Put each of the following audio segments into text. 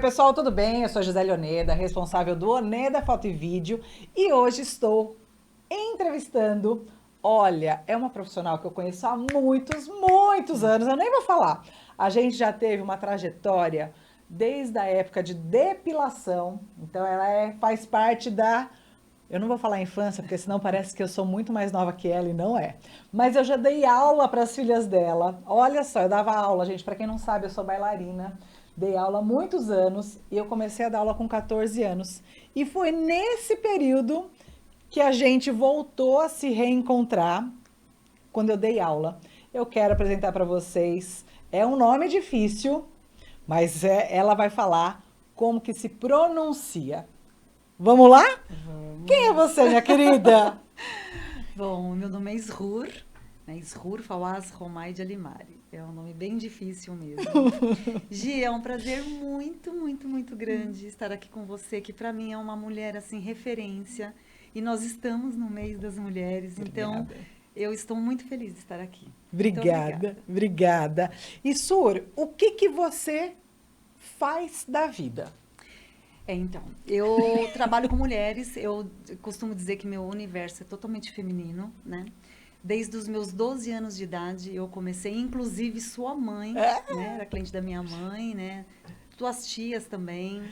pessoal, tudo bem? Eu sou a Gisele Oneda, responsável do Oneda Foto e Vídeo, e hoje estou entrevistando, olha, é uma profissional que eu conheço há muitos anos, eu nem vou falar. A gente já teve uma trajetória desde a época de depilação, então faz parte da... Eu não vou falar infância, porque senão parece que eu sou muito mais nova que ela e não é. Mas eu já dei aula para as filhas dela. Olha só, eu dava aula, gente. Para quem não sabe, eu sou bailarina. Dei aula há muitos anos e eu comecei a dar aula com 14 anos. E foi nesse período que a gente voltou a se reencontrar quando eu dei aula. Eu quero apresentar para vocês. É um nome difícil, mas ela vai falar como que se pronuncia. Vamos lá? Vamos. Quem é você, minha querida? Bom, meu nome é Isrur, né? Isrur Fawaz Romay de Alimari. É um nome bem difícil mesmo. Gi, é um prazer muito grande estar aqui com você, que para mim é uma mulher assim referência. E nós estamos no mês das mulheres, então eu estou muito feliz de estar aqui. Obrigada. E Sur, o que você faz da vida? Então, eu trabalho com mulheres, eu costumo dizer que meu universo é totalmente feminino, né? Desde os meus 12 anos de idade eu comecei, inclusive sua mãe, né? Era cliente da minha mãe, né? Tuas tias também.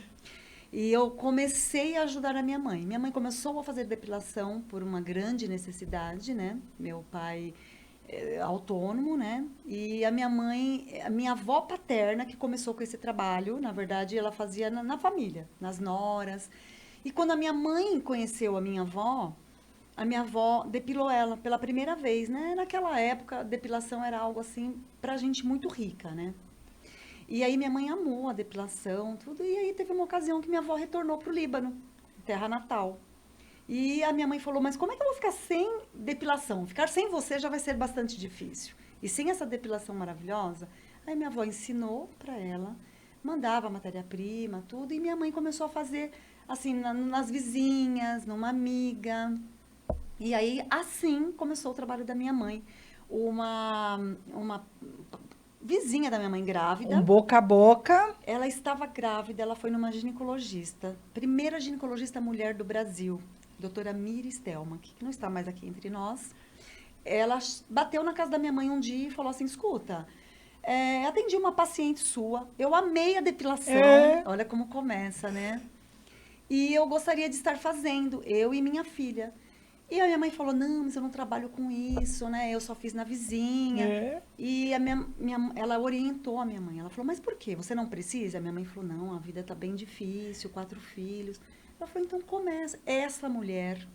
E eu comecei a ajudar a minha mãe. Minha mãe começou a fazer depilação por uma grande necessidade, né? Meu pai autônomo, né? E a minha mãe, a minha avó paterna que começou com esse trabalho, na verdade, ela fazia na família, nas noras. E quando a minha mãe conheceu a minha avó depilou ela pela primeira vez, né? Naquela época, a depilação era algo assim pra gente muito rica, né? E aí minha mãe amou a depilação, tudo. E aí teve uma ocasião que minha avó retornou pro Líbano, terra natal. E a minha mãe falou, mas como é que eu vou ficar sem depilação? Ficar sem você já vai ser bastante difícil. E sem essa depilação maravilhosa, aí minha avó ensinou para ela, mandava matéria-prima, tudo, e minha mãe começou a fazer, assim, nas vizinhas, numa amiga. E aí, assim, começou o trabalho da minha mãe. Uma vizinha da minha mãe grávida. Um boca a boca. Ela estava grávida, ela foi numa ginecologista, primeira ginecologista mulher do Brasil, doutora Miri Stelman, que não está mais aqui entre nós. Ela bateu na casa da minha mãe um dia e falou assim, escuta, atendi uma paciente sua, eu amei a depilação, olha como começa, né? E eu gostaria de estar fazendo, eu e minha filha. E a minha mãe falou, não, mas eu não trabalho com isso, né? Eu só fiz na vizinha. E ela orientou a minha mãe. Ela falou, mas por quê? Você não precisa? A minha mãe falou, não, a vida tá bem difícil, 4 filhos. Ela falou, então começa. Essa mulher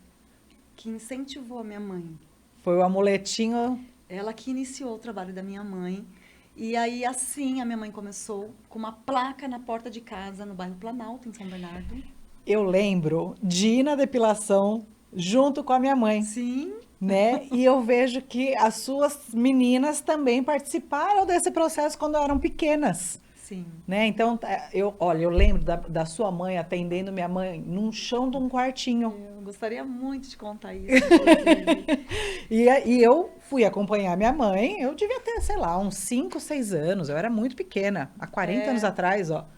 que incentivou a minha mãe. Foi o amuletinho. Ela que iniciou o trabalho da minha mãe. E aí, assim, a minha mãe começou com uma placa na porta de casa, no bairro Planalto, em São Bernardo. Eu lembro de ir na depilação junto com a minha mãe. Sim. Né? E eu vejo que as suas meninas também participaram desse processo quando eram pequenas. Sim. Né? Então, eu lembro da sua mãe atendendo minha mãe num chão de um quartinho. Eu gostaria muito de contar isso, inclusive. E eu fui acompanhar minha mãe, eu devia ter, sei lá, uns 5, 6 anos, eu era muito pequena, há 40 anos atrás, ó.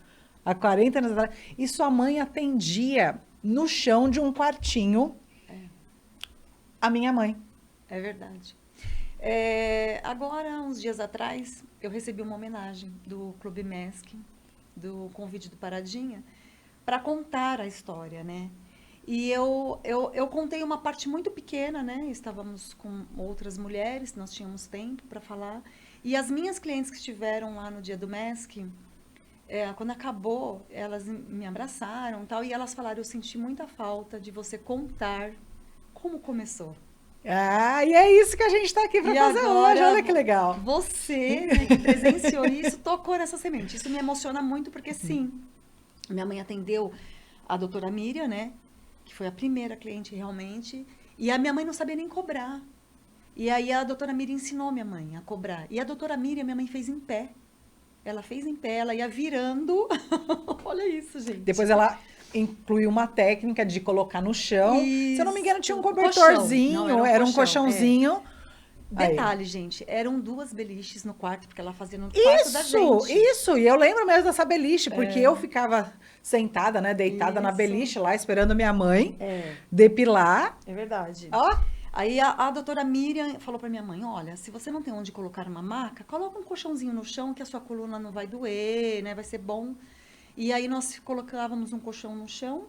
Há 40 anos atrás. E sua mãe atendia no chão de um quartinho a minha mãe. É verdade. Agora, uns dias atrás, eu recebi uma homenagem do Clube MESC, do convite do Paradinha, para contar a história, né? E eu contei uma parte muito pequena, né? Estávamos com outras mulheres, nós tínhamos tempo para falar. E as minhas clientes que estiveram lá no dia do MESC, quando acabou, elas me abraçaram e tal, e elas falaram, eu senti muita falta de você contar como começou. Ah, e é isso que a gente está aqui para fazer hoje, olha que legal. Você, né, que presenciou isso, tocou nessa semente. Isso me emociona muito, porque sim, minha mãe atendeu a doutora Miriam, né, que foi a primeira cliente realmente, e a minha mãe não sabia nem cobrar. E aí a doutora Miriam ensinou minha mãe a cobrar. E a doutora Miriam, minha mãe fez em pé. Ela fez em pé, ela ia virando. Olha isso, gente. Depois ela incluiu uma técnica de colocar no chão. Isso. Se eu não me engano, tinha um cobertorzinho, Não, era um colchãozinho. Aí. Detalhe, gente, eram 2 beliches no quarto, porque ela fazia no quarto da gente. Isso, e eu lembro mesmo dessa beliche, porque eu ficava sentada, né, deitada na Isso. beliche lá, esperando minha mãe É, depilar. é verdade. Ó, Aí a doutora Miriam falou pra minha mãe, olha, se você não tem onde colocar uma maca, coloca um colchãozinho no chão que a sua coluna não vai doer, né? Vai ser bom. E aí nós colocávamos um colchão no chão,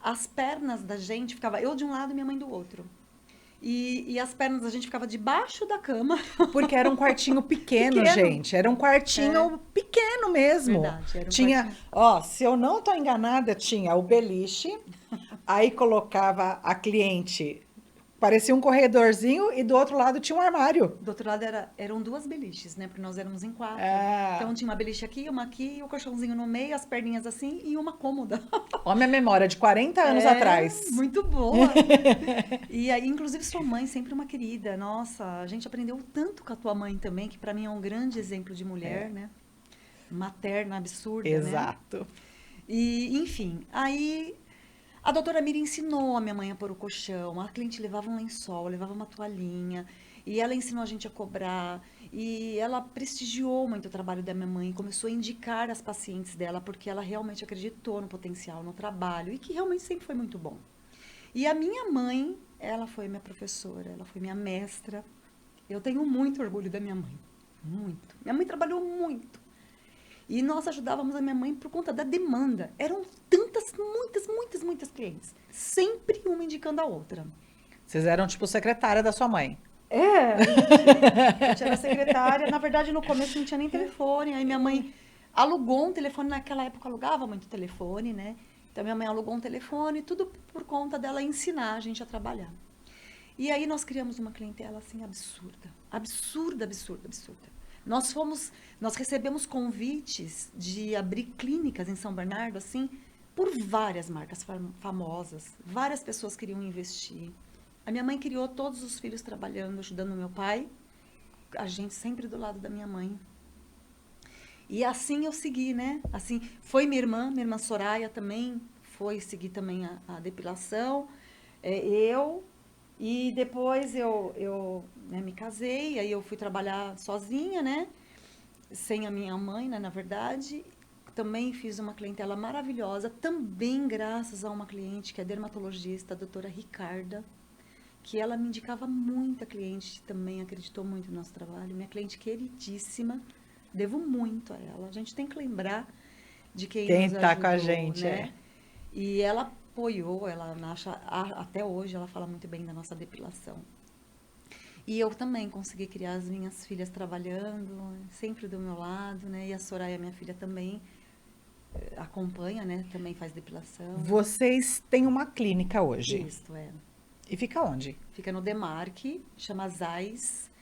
as pernas da gente ficava eu de um lado e minha mãe do outro. E as pernas da gente ficava debaixo da cama. porque era um quartinho pequeno, Pequeno. gente. Era um quartinho pequeno mesmo. Verdade, era um Tinha, quartinho. ó, se eu não tô enganada, tinha o beliche, aí colocava a cliente, parecia um corredorzinho, e do outro lado tinha um armário. Do outro lado eram 2 beliches, né? Porque nós éramos em 4. Ah. Então tinha uma beliche aqui, uma aqui, o colchãozinho no meio, as perninhas assim e uma cômoda. Ó, minha memória de 40 anos atrás. Muito boa. E aí, inclusive, sua mãe, sempre uma querida. Nossa, a gente aprendeu tanto com a tua mãe também, que para mim é um grande exemplo de mulher, né? Materna, absurda, né? Exato. E, enfim, aí a doutora Mira ensinou a minha mãe a pôr o colchão. A cliente levava um lençol, levava uma toalhinha. E ela ensinou a gente a cobrar. E ela prestigiou muito o trabalho da minha mãe. Começou a indicar as pacientes dela, porque ela realmente acreditou no potencial, no trabalho. E que realmente sempre foi muito bom. E a minha mãe, ela foi minha professora, ela foi minha mestra. Eu tenho muito orgulho da minha mãe. Muito. Minha mãe trabalhou muito. E nós ajudávamos a minha mãe por conta da demanda. Eram tantas, muitas clientes. Sempre uma indicando a outra. Vocês eram tipo secretária da sua mãe. A gente era secretária. Na verdade, no começo não tinha nem telefone. Aí minha mãe alugou um telefone. Naquela época, alugava muito telefone, né? Então, minha mãe alugou um telefone. Tudo por conta dela ensinar a gente a trabalhar. E aí, nós criamos uma clientela, assim, absurda. Absurda. Nós recebemos convites de abrir clínicas em São Bernardo, assim, por várias marcas famosas. Várias pessoas queriam investir. A minha mãe criou todos os filhos trabalhando, ajudando o meu pai. A gente sempre do lado da minha mãe. E assim eu segui, né? Assim, foi minha irmã Soraya também, foi seguir também a depilação. E depois eu né, me casei, aí eu fui trabalhar sozinha, né? Sem a minha mãe, né, na verdade. Também fiz uma clientela maravilhosa, também graças a uma cliente que é dermatologista, a doutora Ricarda, que ela me indicava muita cliente, também acreditou muito no nosso trabalho. Minha cliente queridíssima, devo muito a ela. A gente tem que lembrar de quem nos tá ajudou, com a gente, né? E ela apoiou, ela até hoje ela fala muito bem da nossa depilação. E eu também consegui criar as minhas filhas trabalhando, sempre do meu lado, né? E a Soraya, minha filha, também acompanha, né? Também faz depilação. Vocês têm uma clínica hoje. Isso, é. E fica onde? Fica no Demarque, chama Zais.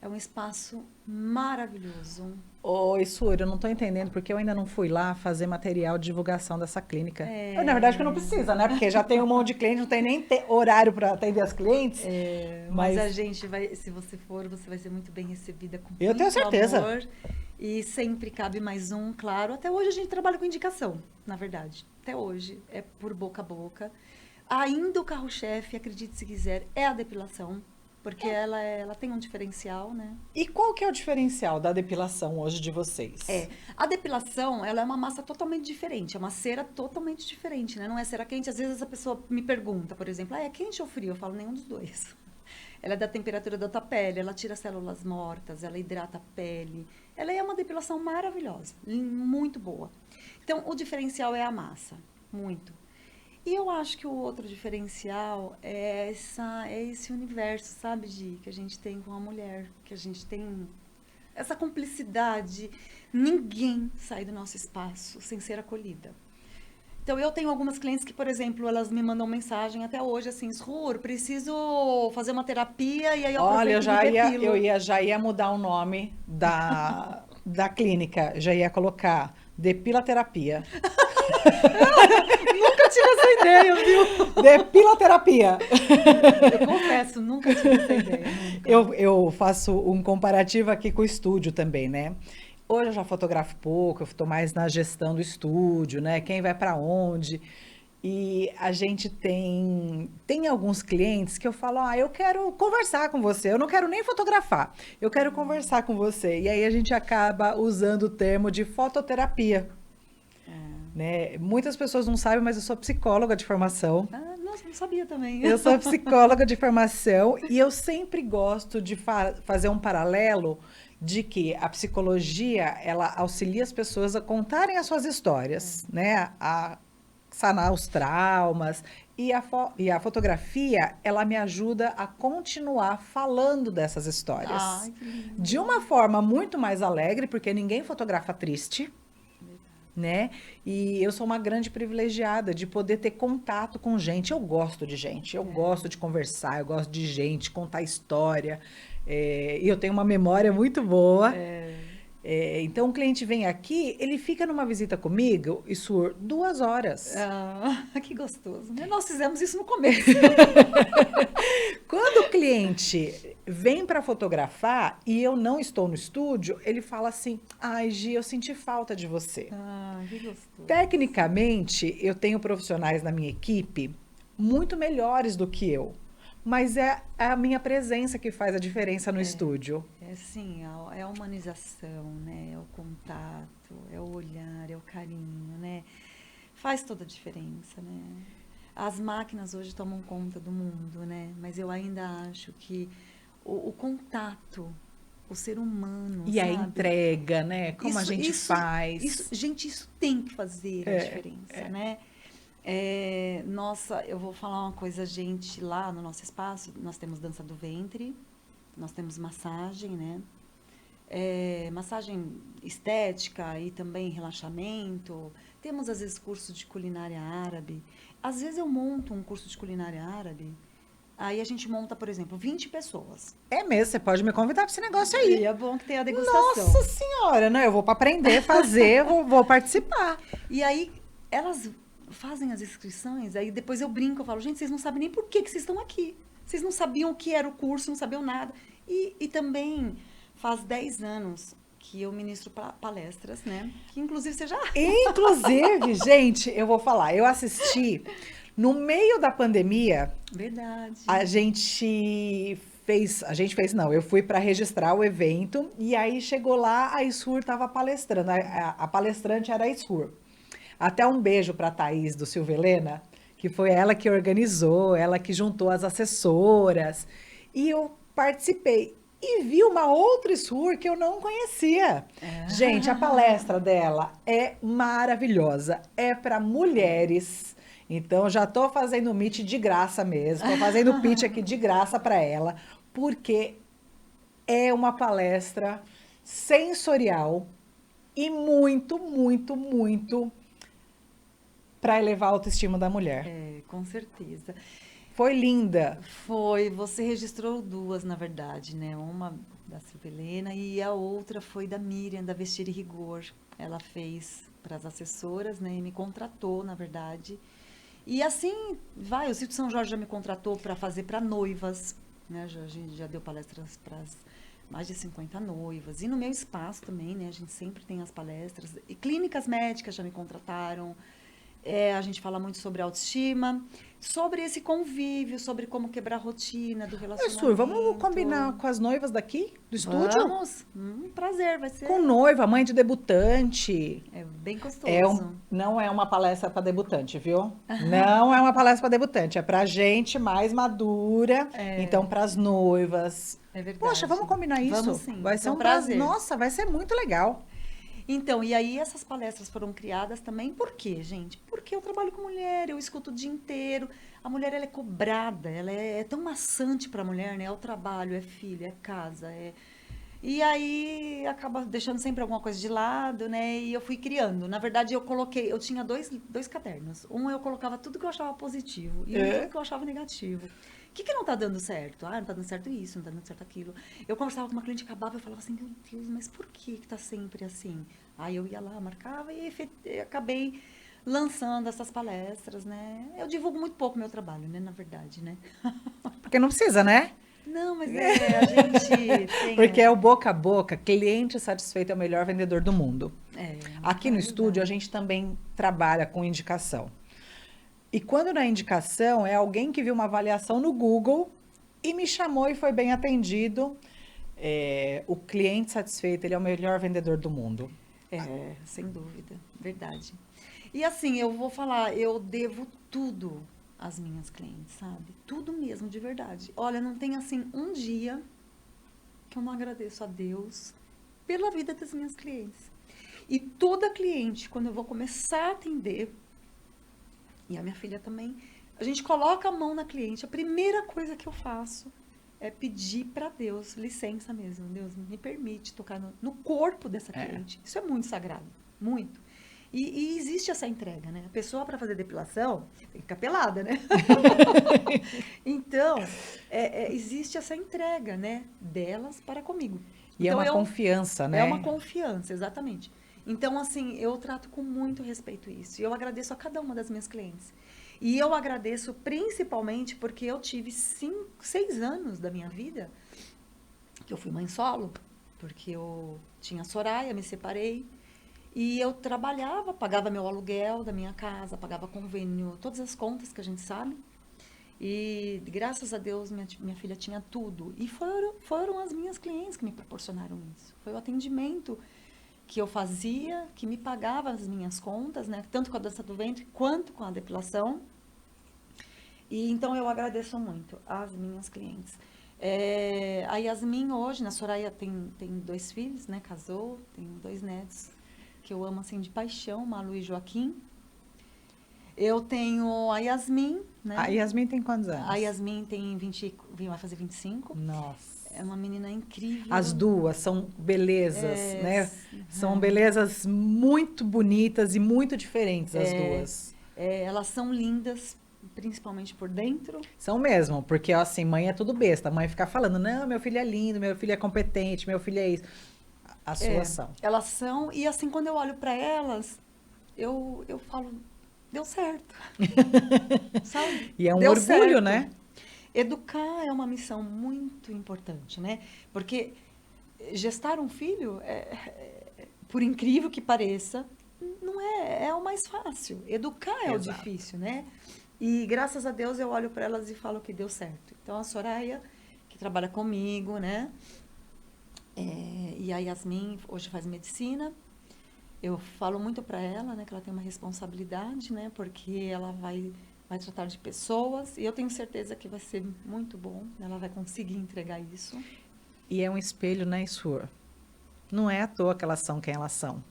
É um espaço maravilhoso. Oi, Sur, eu não tô entendendo porque eu ainda não fui lá fazer material de divulgação dessa clínica. Na verdade, que não precisa, né? Porque já tem um monte de cliente, não tem nem horário para atender as clientes. Mas a gente vai, se você for, você vai ser muito bem recebida com Eu tenho muito certeza. amor. E sempre cabe mais um, claro. Até hoje a gente trabalha com indicação, na verdade. Até hoje, é por boca a boca. Ainda o carro-chefe, acredite se quiser, é a depilação. Porque ela tem um diferencial, né? E qual que é o diferencial da depilação hoje de vocês? A depilação, ela é uma massa totalmente diferente, é uma cera totalmente diferente, né? Não é cera quente. Às vezes a pessoa me pergunta, por exemplo, é quente ou frio? Eu falo, nenhum dos dois. Ela é da temperatura da tua pele, ela tira células mortas, ela hidrata a pele. Ela é uma depilação maravilhosa, muito boa. Então, o diferencial é a massa, muito. E eu acho que o outro diferencial é esse universo, sabe, Gi, que a gente tem com a mulher, que a gente tem essa cumplicidade. Ninguém sai do nosso espaço sem ser acolhida. Então, eu tenho algumas clientes que, por exemplo, elas me mandam mensagem até hoje, assim, Srur, preciso fazer uma terapia e aí eu Olha, aproveito e depilo. já ia mudar o nome da clínica, já ia colocar depilaterapia. Nunca tive essa ideia, viu? Depilaterapia. Eu confesso, nunca tive essa ideia. Nunca. Eu faço um comparativo aqui com o estúdio também, né? Hoje eu já fotografo pouco, eu estou mais na gestão do estúdio, né? Quem vai para onde. E a gente tem alguns clientes que eu falo, eu quero conversar com você, eu não quero nem fotografar, eu quero conversar com você. E aí a gente acaba usando o termo de fototerapia, né? Muitas pessoas não sabem, mas eu sou psicóloga de formação. Ah, nossa, não sabia também. Eu sou psicóloga de formação e eu sempre gosto de fazer um paralelo de que a psicologia, ela auxilia as pessoas a contarem as suas histórias, né? A sanar os traumas. E a fotografia, ela me ajuda a continuar falando dessas histórias. Ai, que lindo. De uma forma muito mais alegre, porque ninguém fotografa triste, né? E eu sou uma grande privilegiada de poder ter contato com gente. Eu gosto de gente, eu gosto de conversar, eu gosto de gente, contar história. E eu tenho uma memória muito boa. Então, o cliente vem aqui, ele fica numa visita comigo, Issur, 2 horas. Ah, que gostoso, né? Nós fizemos isso no começo. Quando o cliente vem para fotografar e eu não estou no estúdio, ele fala assim: ai, Gi, eu senti falta de você. Ah, que gostoso. Tecnicamente, eu tenho profissionais na minha equipe muito melhores do que eu, mas é a minha presença que faz a diferença no estúdio. É sim, é a humanização, né? É o contato, é o olhar, é o carinho, né? Faz toda a diferença, né? As máquinas hoje tomam conta do mundo, né? Mas eu ainda acho que o contato, o ser humano, E a sabe? entrega, né? Como a gente faz. Gente, isso tem que fazer a diferença, né? Nossa, eu vou falar uma coisa, gente, lá no nosso espaço, nós temos dança do ventre, nós temos massagem, né? Massagem estética e também relaxamento. Temos, às vezes, curso de culinária árabe. Às vezes eu monto um curso de culinária árabe, aí a gente monta, por exemplo, 20 pessoas. É mesmo, você pode me convidar para esse negócio aí. E é bom que tenha a degustação. Nossa Senhora, né? Eu vou para aprender, fazer, vou participar. E aí, elas fazem as inscrições, aí depois eu brinco, eu falo, gente, vocês não sabem nem por que vocês estão aqui. Vocês não sabiam o que era o curso, não sabiam nada. E também faz 10 anos que eu ministro palestras, né? Que inclusive você já... Inclusive, gente, eu vou falar, eu assisti no meio da pandemia. Verdade. Eu fui para registrar o evento e aí chegou lá, a Issur estava palestrando, a palestrante era a Issur. Até um beijo para a Thaís do Silva Helena, que foi ela que organizou, ela que juntou as assessoras. E eu participei e vi uma outra Issur que eu não conhecia. Gente, a palestra dela é maravilhosa. É para mulheres. Então, já estou fazendo o meet de graça mesmo. Estou fazendo o pitch aqui de graça para ela, porque é uma palestra sensorial e muito, muito, muito para elevar a autoestima da mulher. Com certeza. Foi linda. Foi, você registrou 2, na verdade, né? Uma da Silvia Helena e a outra foi da Miriam, da Vestir e Rigor. Ela fez para as assessoras, né? E me contratou, na verdade. E assim, o Cito São Jorge já me contratou para fazer para noivas, né? A gente já deu palestras para mais de 50 noivas. E no meu espaço também, né? A gente sempre tem as palestras. E clínicas médicas já me contrataram. A gente fala muito sobre autoestima, sobre esse convívio, sobre como quebrar a rotina do relacionamento. Issur, vamos combinar com as noivas daqui do estúdio? Vamos, prazer, vai ser. Com noiva, mãe de debutante. É bem gostoso. Não é uma palestra para debutante, viu? Não é uma palestra para debutante, é para gente mais madura, então para as noivas. É verdade. Poxa, vamos combinar isso? Vamos sim. Vai ser um prazer. Nossa, vai ser muito legal. Então, e aí essas palestras foram criadas também, por quê, gente? Porque eu trabalho com mulher, eu escuto o dia inteiro. A mulher, ela é cobrada, ela é tão maçante para a mulher, né? É o trabalho, é filho, é casa, E aí acaba deixando sempre alguma coisa de lado, né? E eu fui criando. Na verdade, eu tinha dois cadernos. Um eu colocava tudo que eu achava positivo e tudo que eu achava negativo. O que não tá dando certo? Não tá dando certo isso, não tá dando certo aquilo. Eu conversava com uma cliente, acabava e falava assim, meu Deus, mas por que tá sempre assim? Aí eu ia lá, marcava e acabei lançando essas palestras, né? Eu divulgo muito pouco meu trabalho, né? Na verdade, né? Porque não precisa, né? Não, mas a gente tem... Porque é o boca a boca, cliente satisfeito é o melhor vendedor do mundo. Aqui no estúdio, a gente também trabalha com indicação. E quando na indicação é alguém que viu uma avaliação no Google e me chamou e foi bem atendido, o cliente satisfeito, ele é o melhor vendedor do mundo. Sem dúvida, verdade. E assim, eu vou falar, eu devo tudo às minhas clientes, sabe? Tudo mesmo, de verdade. Olha, não tem assim um dia que eu não agradeço a Deus pela vida das minhas clientes. E toda cliente, quando eu vou começar a atender, e a minha filha também, a gente coloca a mão na cliente, a primeira coisa que eu faço é pedir para Deus licença mesmo. Deus, me permite tocar no corpo dessa cliente. Isso é muito sagrado, muito. E existe essa entrega, né? A pessoa, para fazer depilação, tem que ficar pelada, né? Então, existe essa entrega, né? Delas para comigo. E então, é uma confiança, né? É uma confiança, exatamente. Então, assim, eu trato com muito respeito isso. E eu agradeço a cada uma das minhas clientes. E eu agradeço principalmente porque eu tive 6 anos da minha vida que eu fui mãe solo, porque eu tinha Soraya, me separei. E eu trabalhava, pagava meu aluguel da minha casa, pagava convênio, todas as contas que a gente sabe. E graças a Deus minha filha tinha tudo. E foram as minhas clientes que me proporcionaram isso. Foi o atendimento que eu fazia, que me pagava as minhas contas, né? Tanto com a dança do ventre quanto com a depilação. E então eu agradeço muito às minhas clientes. A Yasmin hoje, na Soraya tem 2 filhos, né? Casou, tem 2 netos que eu amo assim de paixão, Malu e Joaquim. Eu tenho a Yasmin, né? A Yasmin tem quantos anos? A Yasmin tem vai fazer 25. Nossa. É uma menina incrível. As duas são belezas, né? São belezas muito bonitas e muito diferentes, as duas. Elas são lindas, principalmente por dentro. São mesmo, porque assim, mãe é tudo besta. A mãe fica falando, não, meu filho é lindo, meu filho é competente, meu filho é isso. As suas são. Elas são, e assim, quando eu olho para elas, eu falo, deu certo. Sabe? E é um Deu orgulho, certo. né? Educar é uma missão muito importante, né? Porque gestar um filho, por incrível que pareça, não é o mais fácil. Educar é o difícil, né? E graças a Deus eu olho para elas e falo que deu certo. Então a Soraya, que trabalha comigo, né? E a Yasmin hoje faz medicina. Eu falo muito para ela, né, que ela tem uma responsabilidade, né, porque ela vai tratar de pessoas e eu tenho certeza que vai ser muito bom. Ela vai conseguir entregar isso. E é um espelho, né, Isur? Não é à toa que elas são quem elas são,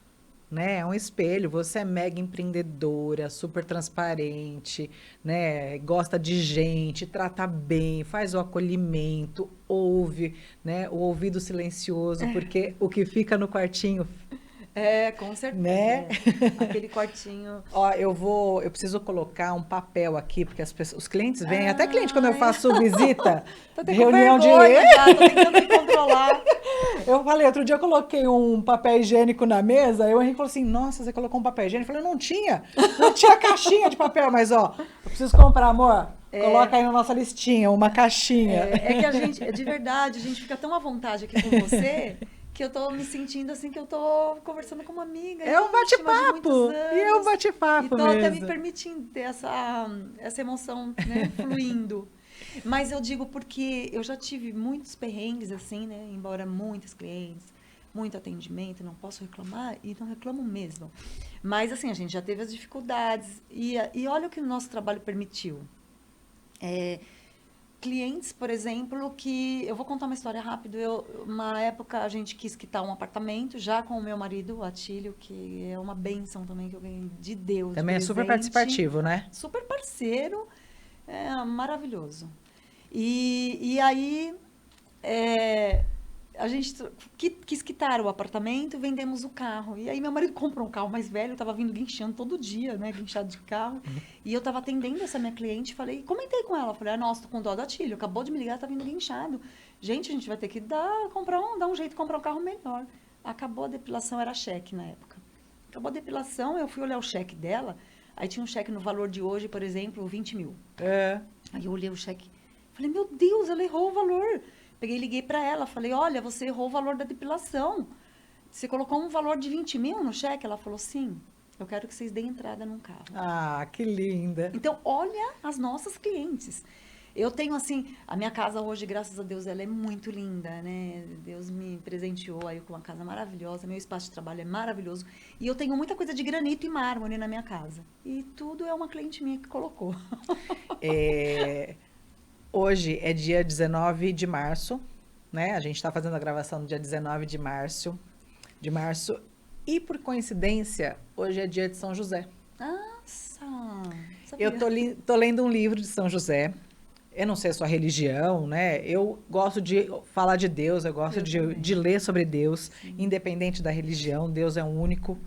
né? É um espelho. Você é mega empreendedora, super transparente, né? Gosta de gente, trata bem, faz o acolhimento, ouve, né? O ouvido silencioso, porque o que fica no quartinho, Com certeza. né? Aquele quartinho. Ó, eu preciso colocar um papel aqui, porque os clientes vêm, até cliente quando eu faço visita, Tô até reunião com vergonha, de... já, tô tentando me controlar. Eu falei, outro dia eu coloquei um papel higiênico na mesa, aí o Henrique falou assim, nossa, você colocou um papel higiênico? Eu falei, não tinha caixinha de papel, mas ó, eu preciso comprar, amor. Coloca aí na nossa listinha, uma caixinha. Que a gente, de verdade, a gente fica tão à vontade aqui com você, que eu tô me sentindo assim, que eu tô conversando com uma amiga. É um bate-papo, e é um bate-papo mesmo. E tô até me permitindo ter essa emoção, né, fluindo. Mas eu digo porque eu já tive muitos perrengues, assim, né? Embora muitas clientes, muito atendimento, não posso reclamar e não reclamo mesmo. Mas, assim, a gente já teve as dificuldades. E olha o que o nosso trabalho permitiu. Clientes, por exemplo, que... Eu vou contar uma história rápido. Uma época, a gente quis quitar um apartamento, já com o meu marido, o Atílio, que é uma bênção também que eu ganhei de Deus. Também é super participativo, né? Super parceiro. Maravilhoso. E aí, a gente quis quitar o apartamento, vendemos o carro. E aí, meu marido comprou um carro mais velho, eu estava vindo guinchando todo dia, né? Guinchado de carro. E eu estava atendendo essa minha cliente, comentei com ela. Falei, nossa, tô com dó do Atílio, acabou de me ligar, tá vindo guinchado. Gente, a gente vai ter que dar um jeito de comprar um carro melhor. Acabou a depilação, era cheque na época. Acabou a depilação, eu fui olhar o cheque dela, aí tinha um cheque no valor de hoje, por exemplo, 20 mil. Aí eu olhei o cheque, falei, meu Deus, ela errou o valor. Peguei e liguei para ela, falei, olha, você errou o valor da depilação. Você colocou um valor de 20 mil no cheque? Ela falou, sim. Eu quero que vocês deem entrada num carro. Ah, que linda. Então, olha as nossas clientes. Eu tenho, assim, a minha casa hoje, graças a Deus, ela é muito linda, né? Deus me presenteou aí com uma casa maravilhosa, meu espaço de trabalho é maravilhoso. E eu tenho muita coisa de granito e mármore na minha casa. E tudo é uma cliente minha que colocou. É, hoje é dia 19 de março, né? A gente está fazendo a gravação no dia 19 de março. E por coincidência, hoje é dia de São José. Nossa, Eu tô lendo um livro de São José. Eu não sei a sua religião, né? Eu gosto de falar de Deus, eu gosto Eu também. de ler sobre Deus, Sim. independente da religião, Deus é um único.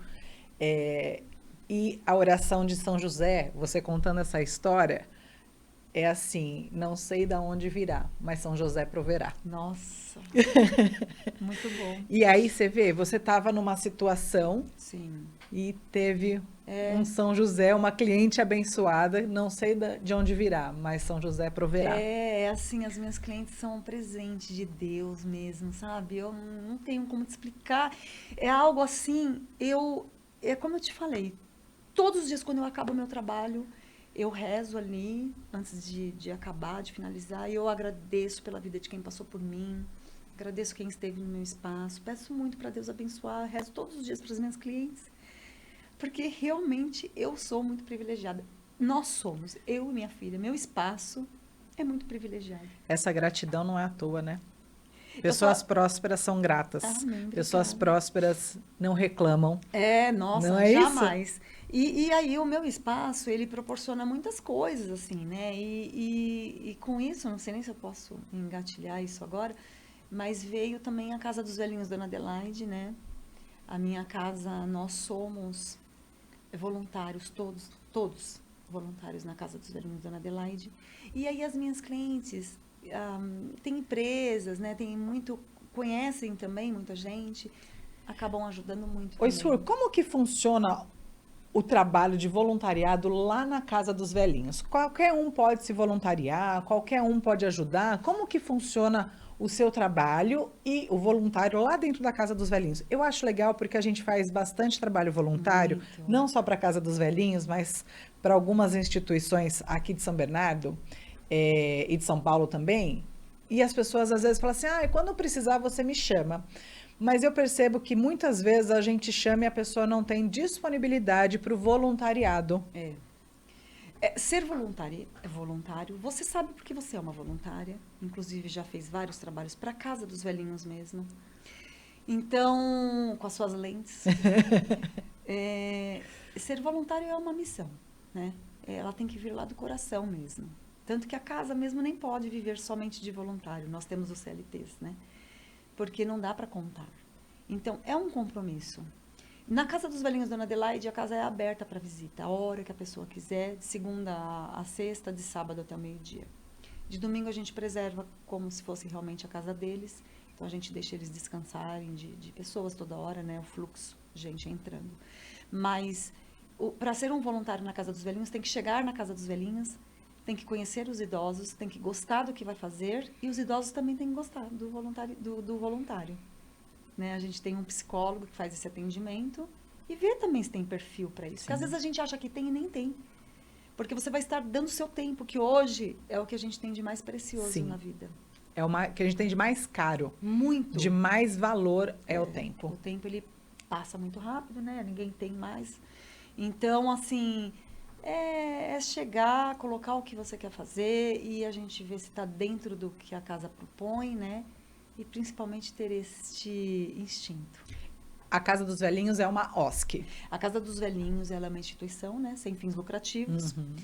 É, e a oração de São José, você contando essa história, é assim, não sei de onde virá, mas São José proverá. Nossa, muito bom. E aí você vê, você estava numa situação Sim. e teve um São José, uma cliente abençoada, não sei de onde virá, mas São José proverá. É assim, as minhas clientes são um presente de Deus mesmo, sabe? Eu não tenho como te explicar. É algo assim, é como eu te falei, todos os dias quando eu acabo o meu trabalho, eu rezo ali, antes de acabar, de finalizar, e eu agradeço pela vida de quem passou por mim, agradeço quem esteve no meu espaço, peço muito para Deus abençoar, rezo todos os dias para as minhas clientes, porque realmente eu sou muito privilegiada. Nós somos, eu e minha filha, meu espaço é muito privilegiado. Essa gratidão não é à toa, né? Eu Pessoas só- prósperas são gratas. Amém, Pessoas obrigada. prósperas não reclamam. Nossa, Não é isso? jamais. E aí o meu espaço, ele proporciona muitas coisas, assim, né? E com isso, não sei nem se eu posso engatilhar isso agora, mas veio também a Casa dos Velhinhos Dona Adelaide, né? A minha casa, nós somos voluntários, todos voluntários na Casa dos Velhinhos Dona Adelaide. E aí as minhas clientes têm empresas, né? Conhecem também muita gente, acabam ajudando muito Oi, também. Sur, como que funciona o trabalho de voluntariado lá na Casa dos Velhinhos? Qualquer um pode se voluntariar, qualquer um pode ajudar. Como que funciona o seu trabalho e o voluntário lá dentro da Casa dos Velhinhos? Eu acho legal porque a gente faz bastante trabalho voluntário, Muito. não só para a Casa dos Velhinhos, mas para algumas instituições aqui de São Bernardo, e de São Paulo também. E as pessoas às vezes falam assim, quando eu precisar você me chama. Mas eu percebo que muitas vezes a gente chama e a pessoa não tem disponibilidade para o voluntariado. Ser voluntário, você sabe porque você é uma voluntária. Inclusive, já fez vários trabalhos para a Casa dos Velhinhos mesmo. Então, com as suas lentes. Ser voluntário é uma missão, né? Ela tem que vir lá do coração mesmo. Tanto que a casa mesmo nem pode viver somente de voluntário. Nós temos os CLTs, né? Porque não dá para contar. Então, é um compromisso. Na Casa dos Velhinhos Dona Adelaide, a casa é aberta para visita, a hora que a pessoa quiser, de segunda a sexta, de sábado até o meio-dia. De domingo a gente preserva como se fosse realmente a casa deles, então a gente deixa eles descansarem de pessoas toda hora, né? O fluxo, gente entrando. Mas, para ser um voluntário na Casa dos Velhinhos, tem que chegar na Casa dos Velhinhos, tem que conhecer os idosos, tem que gostar do que vai fazer, e os idosos também têm que gostar do voluntário. Né? A gente tem um psicólogo que faz esse atendimento e vê também se tem perfil para isso. Porque às vezes a gente acha que tem e nem tem. Porque você vai estar dando seu tempo, que hoje é o que a gente tem de mais precioso Sim. na vida. É o que a gente tem de mais caro. Muito. De mais valor é o tempo. O tempo, ele passa muito rápido, né? Ninguém tem mais. Então, assim, é chegar, colocar o que você quer fazer e a gente ver se está dentro do que a casa propõe, né? E principalmente ter este instinto. A Casa dos Velhinhos é uma OSC. A Casa dos Velhinhos, ela é uma instituição, né? Sem fins lucrativos. Uhum.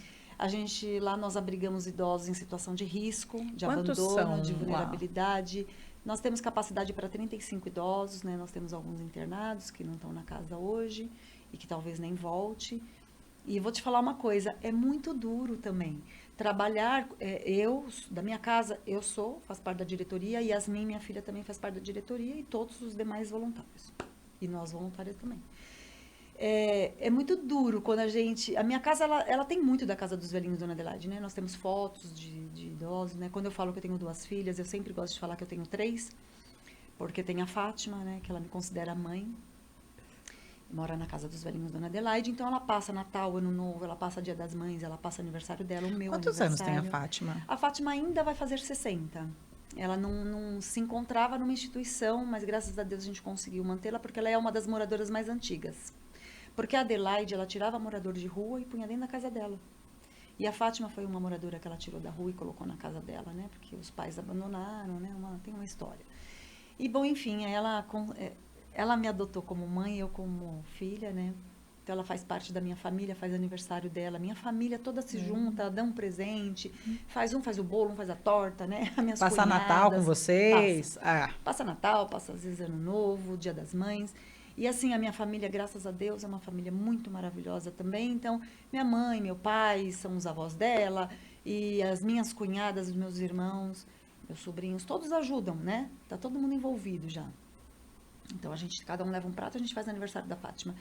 Lá nós abrigamos idosos em situação de risco, de Quantos abandono, são de lá? vulnerabilidade. Nós temos capacidade para 35 idosos, né? Nós temos alguns internados que não estão na casa hoje e que talvez nem volte. E vou te falar uma coisa, é muito duro também. Trabalhar, da minha casa, faço parte da diretoria, e Yasmin, minha filha, também faz parte da diretoria, e todos os demais voluntários. E nós voluntários também. É muito duro quando a minha casa, ela tem muito da Casa dos Velhinhos Dona Adelaide, né? Nós temos fotos de idosos, né? Quando eu falo que eu tenho 2 filhas, eu sempre gosto de falar que eu tenho 3, porque tem a Fátima, né? Que ela me considera mãe. mora na casa dos velhinhos, Dona Adelaide, então ela passa Natal, Ano Novo, ela passa Dia das Mães, ela passa aniversário dela, o meu Quantos anos tem a Fátima? A Fátima ainda vai fazer 60. Ela não se encontrava numa instituição, mas graças a Deus a gente conseguiu mantê-la, porque ela é uma das moradoras mais antigas. Porque a Adelaide, ela tirava morador de rua e punha dentro da casa dela. E a Fátima foi uma moradora que ela tirou da rua e colocou na casa dela, né? Porque os pais abandonaram, né? Tem uma história. E, bom, enfim, ela me adotou como mãe, eu como filha, né? Então, ela faz parte da minha família, faz aniversário dela. Minha família toda se junta, dá um presente. Faz o bolo, um faz a torta, né? As minhas Passa cunhadas, Natal com vocês? Passa Natal, passa às vezes Ano Novo, Dia das Mães. E assim, a minha família, graças a Deus, é uma família muito maravilhosa também. Então, minha mãe, meu pai são os avós dela. E as minhas cunhadas, os meus irmãos, meus sobrinhos, todos ajudam, né? Tá todo mundo envolvido já. Então, cada um leva um prato, a gente faz aniversário da Fátima.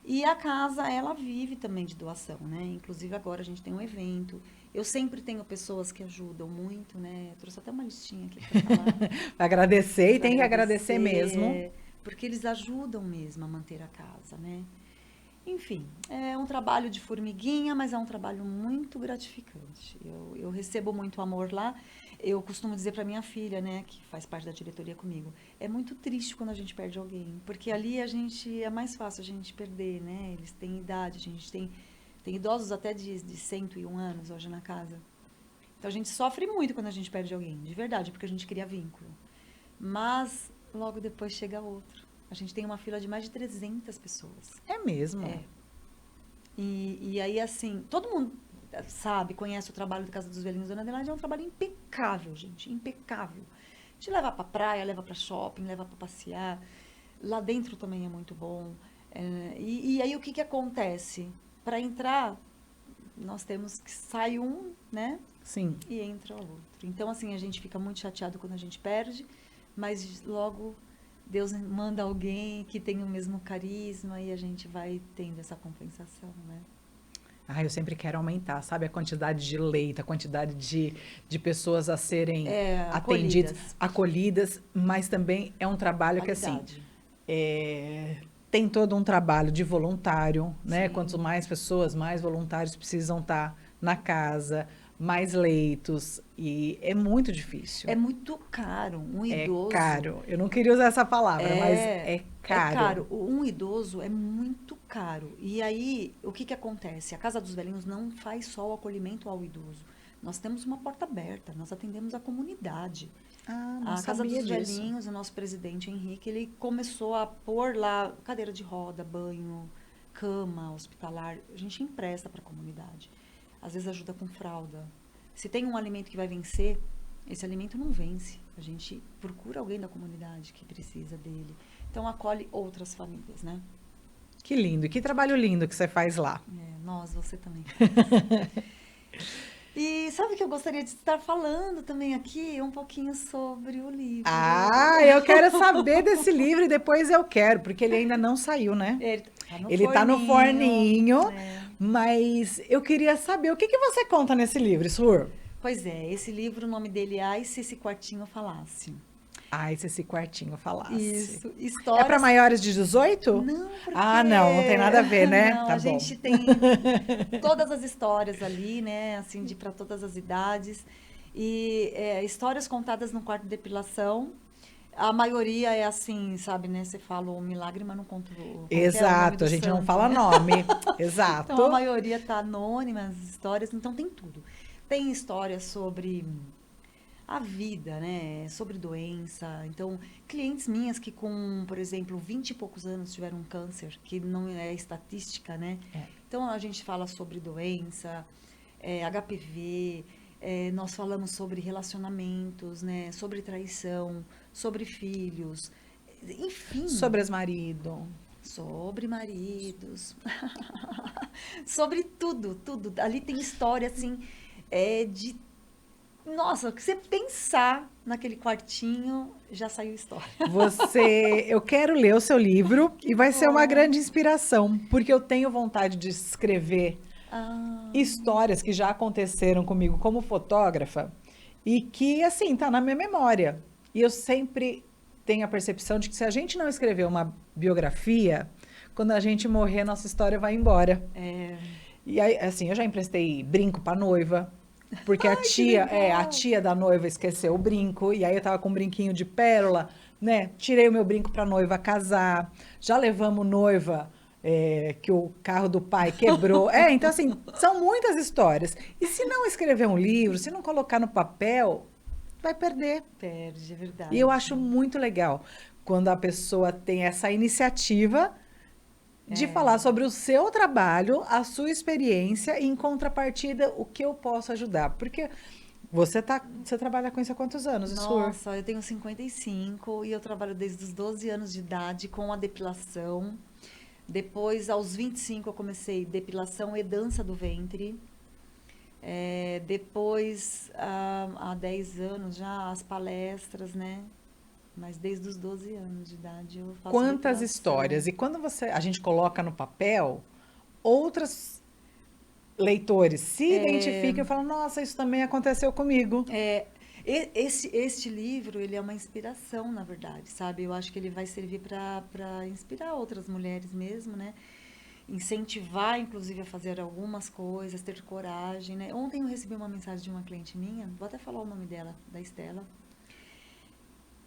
E a casa, ela vive também de doação, né? Inclusive, agora a gente tem um evento. Eu sempre tenho pessoas que ajudam muito, né? Eu trouxe até uma listinha aqui para falar. Agradecer, e tem que agradecer mesmo. Porque eles ajudam mesmo a manter a casa, né? Enfim, é um trabalho de formiguinha, mas é um trabalho muito gratificante. Eu recebo muito amor lá. Eu costumo dizer para minha filha, né, que faz parte da diretoria comigo, é muito triste quando a gente perde alguém, porque ali é mais fácil a gente perder, né? Eles têm idade, a gente tem idosos até de 101 anos hoje na casa. Então a gente sofre muito quando a gente perde alguém, de verdade, porque a gente cria vínculo. Mas logo depois chega outro. A gente tem uma fila de mais de 300 pessoas. É mesmo? É. E aí, assim, todo mundo sabe, conhece o trabalho da Casa dos Velhinhos Dona Adelaide, é um trabalho impecável, gente, impecável. A gente leva pra praia, leva pra shopping, leva pra passear. Lá dentro também é muito bom. E aí, o que acontece? Para entrar, nós temos que sair um, né? Sim. E entra o outro. Então, assim, a gente fica muito chateado quando a gente perde, mas logo Deus manda alguém que tenha o mesmo carisma e a gente vai tendo essa compensação, né? Eu sempre quero aumentar, sabe? A quantidade de leito, a quantidade de pessoas a serem atendidas, acolhidas, mas também é um trabalho que, assim, tem todo um trabalho de voluntário, né? Sim. Quanto mais pessoas, mais voluntários precisam estar na casa, mais leitos, e é muito difícil. É muito caro, idoso... É caro, eu não queria usar essa palavra, mas é caro. É caro, um idoso é muito caro. E aí, o que acontece? A Casa dos Velhinhos não faz só o acolhimento ao idoso. Nós temos uma porta aberta, nós atendemos a comunidade. Não a Casa dos disso. Velhinhos, o nosso presidente Henrique, ele começou a pôr lá cadeira de roda, banho, cama, hospitalar. A gente empresta para a comunidade. Às vezes ajuda com fralda. Se tem um alimento que vai vencer, esse alimento não vence. A gente procura alguém da comunidade que precisa dele. Então, acolhe outras famílias, né? Que lindo. E que trabalho lindo que você faz lá. Você também. E sabe que eu gostaria de estar falando também aqui um pouquinho sobre o livro. Eu quero saber desse livro e depois eu quero, porque ele ainda não saiu, né? Ele tá no forninho, mas eu queria saber, o que você conta nesse livro, Sur? Pois é, esse livro, o nome dele é Ai, Se Esse Quartinho Falasse. Ai, se esse quartinho falasse. Isso, histórias... É para maiores de 18? Não, porque... não tem nada a ver, né? Não, tá a bom. gente tem todas as histórias ali, né? Assim, para todas as idades. E histórias contadas no quarto de depilação. A maioria é assim, sabe, né? Você fala o milagre, mas não conta o Exato, a gente santo, não fala né? nome. Exato. Então, a maioria tá anônima, as histórias, então tem tudo. Tem histórias sobre a vida, né? Sobre doença. Então, clientes minhas que com, por exemplo, 20 e poucos anos tiveram um câncer, que não é estatística, né? Então, a gente fala sobre doença, HPV, nós falamos sobre relacionamentos, né? Sobre traição, sobre filhos, enfim. Sobre ex-marido. Sobre maridos. Sobre tudo, tudo. Ali tem história, assim, Nossa, que você pensar naquele quartinho, já saiu história. Eu quero ler o seu livro e vai ser uma grande inspiração, porque eu tenho vontade de escrever histórias que já aconteceram comigo como fotógrafa e que, assim, tá na minha memória. E eu sempre tenho a percepção de que se a gente não escrever uma biografia, quando a gente morrer, nossa história vai embora. É. E aí, assim, eu já emprestei brinco pra noiva, porque Ai, que a legal. tia da noiva esqueceu o brinco, e aí eu tava com um brinquinho de pérola, né? Tirei o meu brinco pra noiva casar. Já levamos noiva, que o carro do pai quebrou. Então, assim, são muitas histórias. E se não escrever um livro, se não colocar no papel, vai perder. Perde, é E eu verdade. acho muito legal quando a pessoa tem essa iniciativa de falar sobre o seu trabalho, a sua experiência e, em contrapartida, o que eu posso ajudar. Porque você trabalha com isso há quantos anos, Issur? Nossa, eu tenho 55 e eu trabalho desde os 12 anos de idade com a depilação. Depois, aos 25, eu comecei depilação e dança do ventre. Depois, há 10 anos já, as palestras, né? Mas desde os 12 anos de idade eu faço Quantas depilação. histórias? E quando a gente coloca no papel, outros leitores se identificam e falam, nossa, isso também aconteceu comigo. Este livro, ele é uma inspiração, na verdade, sabe? Eu acho que ele vai servir para inspirar outras mulheres mesmo, né? Incentivar, inclusive, a fazer algumas coisas, ter coragem, né? Ontem eu recebi uma mensagem de uma cliente minha, vou até falar o nome dela, da Estela.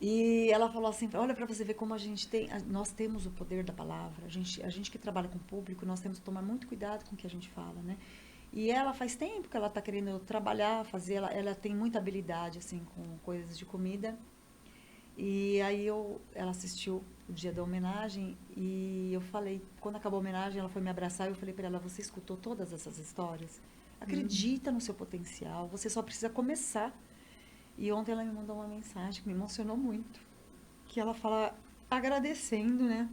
E ela falou assim, olha para você ver como nós temos o poder da palavra. A gente que trabalha com o público, nós temos que tomar muito cuidado com o que a gente fala, né? E ela faz tempo que ela está querendo trabalhar, ela tem muita habilidade assim com coisas de comida. E aí ela assistiu o dia da homenagem e eu falei, quando acabou a homenagem, ela foi me abraçar e eu falei para ela, você escutou todas essas histórias? Acredita no seu potencial, você só precisa começar. E ontem ela me mandou uma mensagem que me emocionou muito, que ela fala agradecendo, né?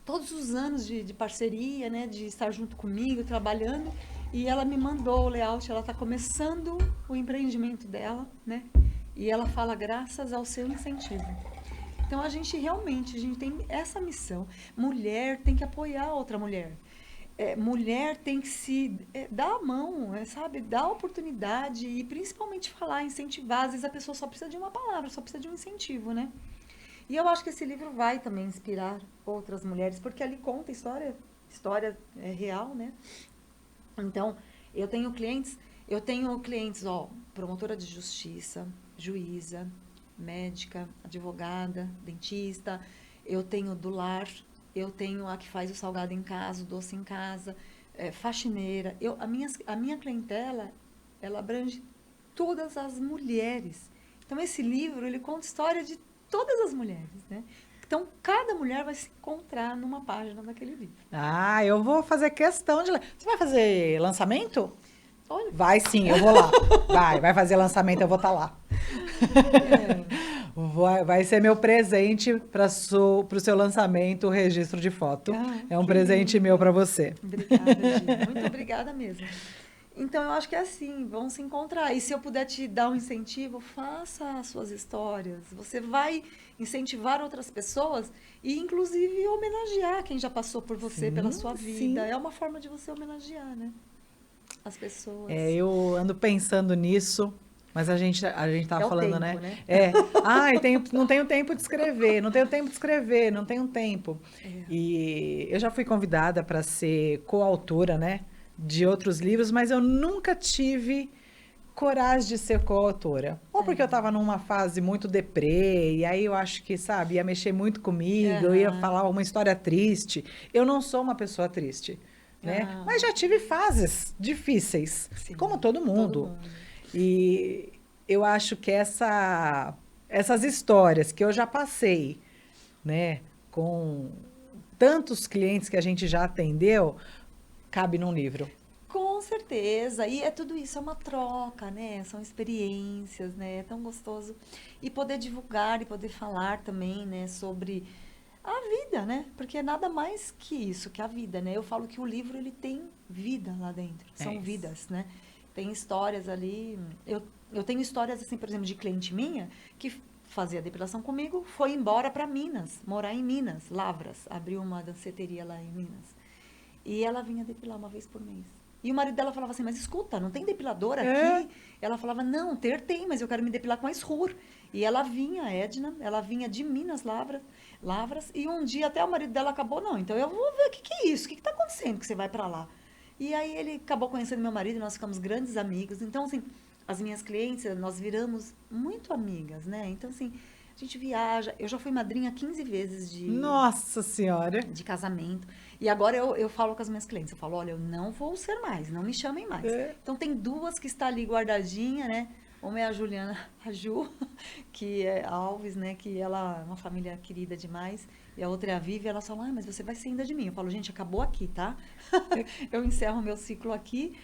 Todos os anos de parceria, né? De estar junto comigo, trabalhando. E ela me mandou o layout, ela está começando o empreendimento dela, né? E ela fala graças ao seu incentivo. Então, a gente tem essa missão. Mulher tem que apoiar outra mulher. Mulher tem que dar a mão, sabe? Dar a oportunidade e principalmente falar, incentivar. Às vezes a pessoa só precisa de uma palavra, só precisa de um incentivo, né? E eu acho que esse livro vai também inspirar outras mulheres, porque ali conta história real, né? Então, eu tenho clientes, promotora de justiça, juíza, médica, advogada, dentista, eu tenho do lar, eu tenho a que faz o salgado em casa, o doce em casa, faxineira. A minha clientela, ela abrange todas as mulheres. Então, esse livro, ele conta a história de todas as mulheres, né? Então, cada mulher vai se encontrar numa página daquele livro. Ah, eu vou fazer questão de ler. Você vai fazer lançamento? Olha. Vai sim, eu vou lá. Vai fazer lançamento, eu vou estar lá. Vai ser meu presente para o seu lançamento, o registro de foto. É um presente meu para você. Obrigada, Gi. Muito obrigada mesmo. Então, eu acho que é assim, vão se encontrar. E se eu puder te dar um incentivo, faça as suas histórias. Você vai incentivar outras pessoas e, inclusive, homenagear quem já passou por você, pela sua vida. Sim. É uma forma de você homenagear, né? As pessoas. Eu ando pensando nisso, mas a gente tava falando, tempo, né? né? Não tenho tempo de escrever, não tenho tempo. E eu já fui convidada para ser coautora, né? De outros livros, mas eu nunca tive coragem de ser coautora. Ou porque eu estava numa fase muito deprê, e aí eu acho que, sabe, ia mexer muito comigo, eu ia falar uma história triste. Eu não sou uma pessoa triste, né? Mas já tive fases difíceis, Sim, como todo mundo. E eu acho que essas histórias que eu já passei, né, com tantos clientes que a gente já atendeu, cabe num livro. Com certeza. E tudo isso é uma troca, né? São experiências, né? É tão gostoso. E poder divulgar e poder falar também, né? Sobre a vida, né? Porque é nada mais que isso, que a vida, né? Eu falo que o livro, ele tem vida lá dentro. São vidas, né? Tem histórias ali. Eu tenho histórias, assim, por exemplo, de cliente minha que fazia depilação comigo, foi embora para Minas, morar em Minas, Lavras. Abriu uma danceteria lá em Minas. E ela vinha depilar uma vez por mês. E o marido dela falava assim, mas escuta, não tem depilador aqui? É. Ela falava, não, tem, mas eu quero me depilar com a Esrur. E ela vinha, a Edna, ela vinha de Minas Lavras, e um dia até o marido dela acabou, não, então eu vou ver o que, que é isso, o que está acontecendo que você vai para lá? E aí ele acabou conhecendo meu marido, e nós ficamos grandes amigos. Então, assim, as minhas clientes, nós viramos muito amigas, né? Então, assim, a gente viaja. Eu já fui madrinha 15 vezes Nossa Senhora. de casamento. E agora eu falo com as minhas clientes, eu falo, olha, eu não vou ser mais, não me chamem mais. É. Então, tem duas que está ali guardadinha, né? Uma é a Juliana, a Ju, que é Alves, né? Que ela é uma família querida demais. E a outra é a Vivi, ela fala, mas você vai ser ainda de mim. Eu falo, gente, acabou aqui, tá? Eu encerro meu ciclo aqui.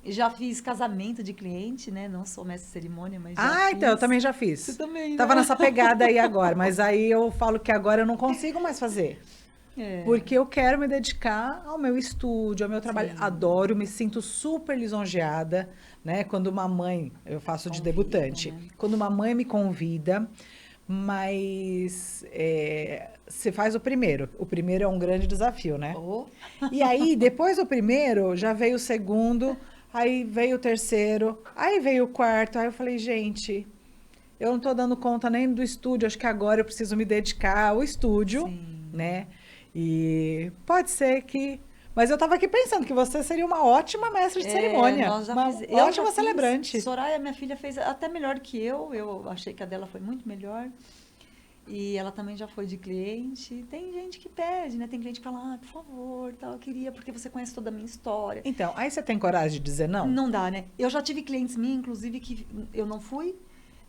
Já fiz casamento de cliente, né? Não sou mestre de cerimônia, mas já fiz. Então, eu também já fiz. Você também, Tava né? nessa pegada aí agora, mas aí eu falo que agora eu não consigo mais fazer. É. Porque eu quero me dedicar ao meu estúdio, ao meu trabalho. Sim. Adoro, me sinto super lisonjeada, né? Quando uma mãe, eu faço de Convida, debutante, né? quando uma mãe me convida, mas você faz o primeiro. O primeiro é um grande desafio, né? Oh, E aí, depois do primeiro, já veio o segundo, aí veio o terceiro, aí veio o quarto. Aí eu falei, gente, eu não tô dando conta nem do estúdio, acho que agora eu preciso me dedicar ao estúdio, sim. né? E pode ser que. Mas eu tava aqui pensando que você seria uma ótima mestre de cerimônia. Nós já Uma fiz, ótima celebrante. Soraya, minha filha, fez até melhor que eu. Eu achei que a dela foi muito melhor. E ela também já foi de cliente. Tem gente que pede, né? Tem cliente que fala, por favor, tal, eu queria, porque você conhece toda a minha história. Então, aí você tem coragem de dizer não? Não dá, né? Eu já tive clientes minhas, inclusive, que eu não fui.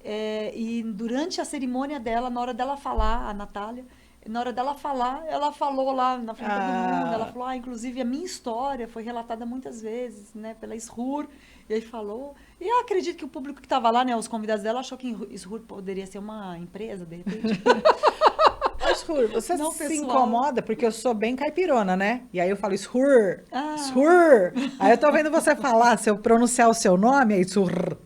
E durante a cerimônia dela, na hora dela falar, a Natália, na hora dela falar, ela falou lá na frente de todo mundo. Ela falou, inclusive, a minha história foi relatada muitas vezes, né, pela Esrur. E aí falou. E eu acredito que o público que estava lá, né, os convidados dela, achou que Esrur poderia ser uma empresa, de repente. Mas, Shur, você Não, se pessoal. incomoda porque eu sou bem caipirona, né? E aí eu falo Shur, Ah. Shur. Aí eu tô vendo você falar, se eu pronunciar o seu nome, é Shur.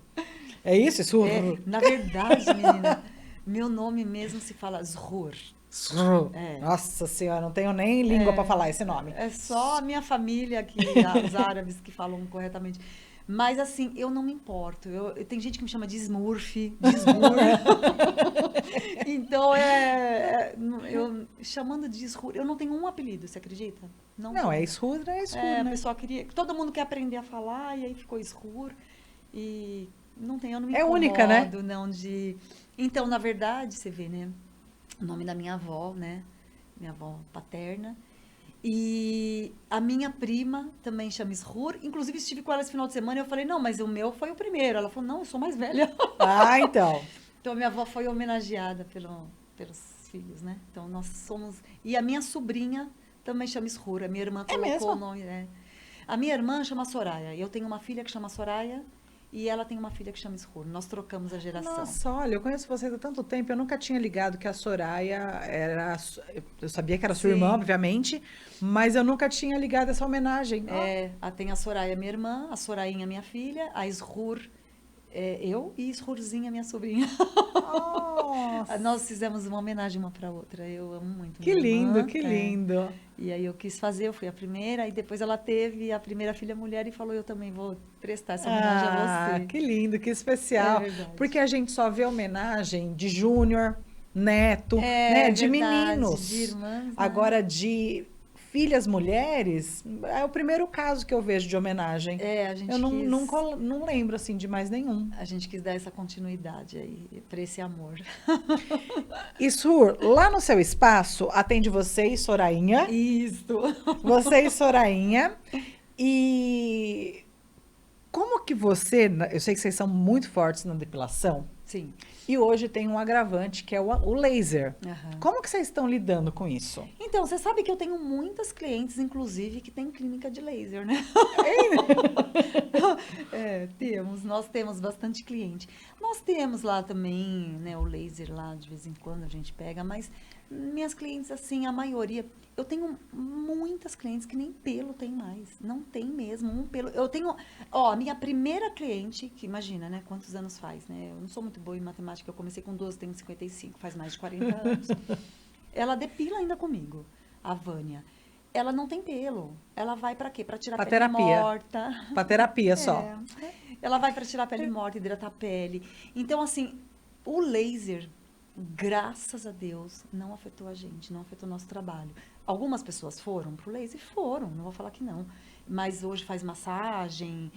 É isso, Shur? Na verdade, menina, meu nome mesmo se fala Zhur. Shur. É. Nossa senhora, não tenho nem língua pra falar esse nome. É só a minha família, os árabes que falam corretamente. Mas, assim, eu não me importo. Tem gente que me chama de Smurf, de Smur. Então, chamando de Smur, eu não tenho um apelido, você acredita? Não, tenho. é Shur, é Shur, A né? pessoa queria... Todo mundo quer aprender a falar, e aí ficou Smur. E eu não me É incomodo, única, né? não, de... Então, na verdade, você vê, né? O nome da minha avó, né? Minha avó paterna. E a minha prima também chama Isrur. Inclusive, estive com ela esse final de semana e eu falei, não, mas o meu foi o primeiro. Ela falou, não, eu sou mais velha. Ah, então. Então, a minha avó foi homenageada pelos filhos, né? Então, nós somos... E a minha sobrinha também chama Isrur. A minha irmã colocou mesmo? o nome... A minha irmã chama Soraya. Eu tenho uma filha que chama Soraya e ela tem uma filha que chama Isrur. Nós trocamos a geração. Nossa, olha, eu conheço vocês há tanto tempo, eu nunca tinha ligado que a Soraya era... Eu sabia que era sua Sim. irmã, obviamente, mas eu nunca tinha ligado essa homenagem. Tem a Soraya, minha irmã, a Sorainha, minha filha, a Isrur, eu, e Isrurzinha, minha sobrinha. Nossa, Nós fizemos uma homenagem uma para outra. Eu amo muito que minha lindo, irmã, que lindo. E aí eu quis fazer, eu fui a primeira, e depois ela teve a primeira filha mulher e falou, eu também vou prestar essa homenagem a você. Que lindo, que especial. É verdade. Porque a gente só vê homenagem de júnior, neto, É né? De verdade, meninos. de irmãs, né? Agora, de filhas mulheres, é o primeiro caso que eu vejo de homenagem. A gente Eu não lembro, assim, de mais nenhum. A gente quis dar essa continuidade aí, para esse amor. E, Sur, lá no seu espaço, atende você e Sorainha. Isso. Você e Sorainha. E como que você... Eu sei que vocês são muito fortes na depilação. Sim. E hoje tem um agravante, que é o laser. Aham. Como que vocês estão lidando com isso? Então, você sabe que eu tenho muitas clientes, inclusive, que têm clínica de laser, né? Nós temos bastante cliente. Nós temos lá também, né, o laser lá, de vez em quando a gente pega, mas minhas clientes, assim, a maioria... Eu tenho muitas clientes que nem pelo tem mais. Não tem mesmo um pelo. Eu tenho... a minha primeira cliente, que imagina, né, quantos anos faz, né? Eu não sou muito boa em matemática, eu comecei com 12, tenho 55, faz mais de 40 anos. Ela depila ainda comigo, a Vânia. ela não tem pelo. Ela vai para quê? Para tirar a Pra pele terapia. morta. Pra terapia só. É. Ela vai para tirar a pele morta, hidratar a pele. Então, assim, o laser, graças a Deus, não afetou a gente, não afetou o nosso trabalho. Algumas pessoas foram pro laser? Foram, não vou falar que não. Mas hoje faz massagem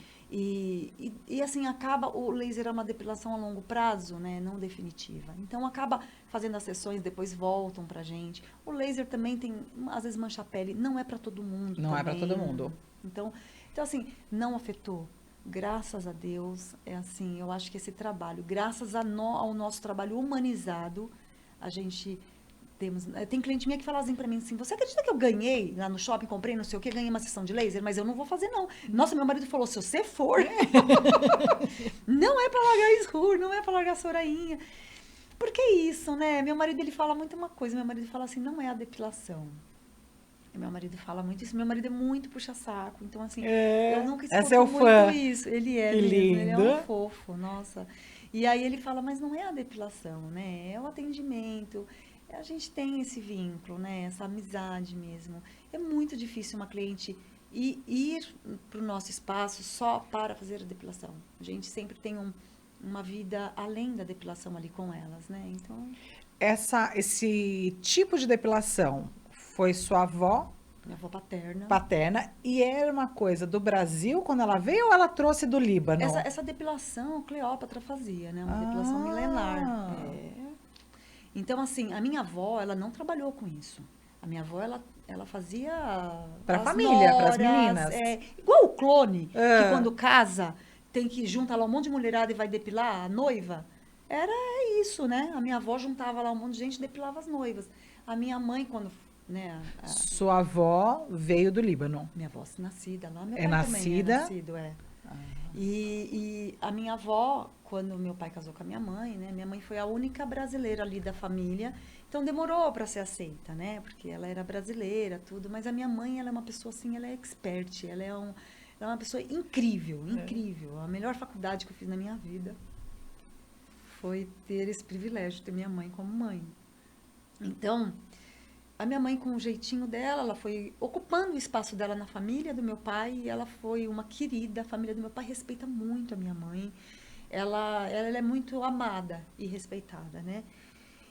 assim, acaba, o laser é uma depilação a longo prazo, né? Não definitiva. Então, acaba fazendo as sessões, depois voltam pra gente. O laser também tem, às vezes mancha a pele, não é para todo mundo Não é pra também. todo mundo. Então, assim, não afetou. Graças a Deus, é assim, eu acho que esse trabalho, graças ao nosso trabalho humanizado, a gente temos... Tem cliente minha que fala assim pra mim assim, você acredita que eu ganhei lá no shopping, comprei não sei o que, ganhei uma sessão de laser, mas eu não vou fazer não. Nossa, meu marido falou, se você for, não é pra largar escuro, não é pra largar sorainha. Porque é isso, né? Meu marido, ele fala muito uma coisa, meu marido fala assim, não é a depilação. Meu marido fala muito isso. Meu marido é muito puxa-saco. Então, assim, eu nunca Essa é escuto o muito fã. isso. Ele é Que mesmo, ele é um lindo. fofo, nossa. E aí ele fala, mas não é a depilação, né? É o atendimento. A gente tem esse vínculo, né? Essa amizade mesmo. É muito difícil uma cliente ir para o nosso espaço só para fazer a depilação. A gente sempre tem uma vida além da depilação ali com elas, né? Então, Esse tipo de depilação foi sua avó minha avó paterna. paterna e era uma coisa do Brasil quando ela veio ou ela trouxe do Líbano? Essa depilação Cleópatra fazia, né? Uma depilação milenar. É. Então, assim, a minha avó, ela não trabalhou com isso. A minha avó, ela fazia Pra as família, pras noras, meninas. igual o clone, que Ah. quando casa, tem que juntar lá um monte de mulherada e vai depilar a noiva. Era isso, né? A minha avó juntava lá um monte de gente e depilava as noivas. A minha mãe, quando, né? Sua avó veio do Líbano. Minha avó nascida lá, meu É pai também é nascida? nascido, é. E a minha avó, quando meu pai casou com a minha mãe, né? Minha mãe foi a única brasileira ali da família. Então demorou para ser aceita, né? Porque ela era brasileira, tudo. Mas a minha mãe, ela é uma pessoa assim, ela é expert. Ela é uma pessoa incrível, incrível. A melhor faculdade que eu fiz na minha vida foi ter esse privilégio de ter minha mãe como mãe. Então, a minha mãe, com o jeitinho dela, ela foi ocupando o espaço dela na família do meu pai e ela foi uma querida. A família do meu pai respeita muito a minha mãe. Ela é muito amada e respeitada, né?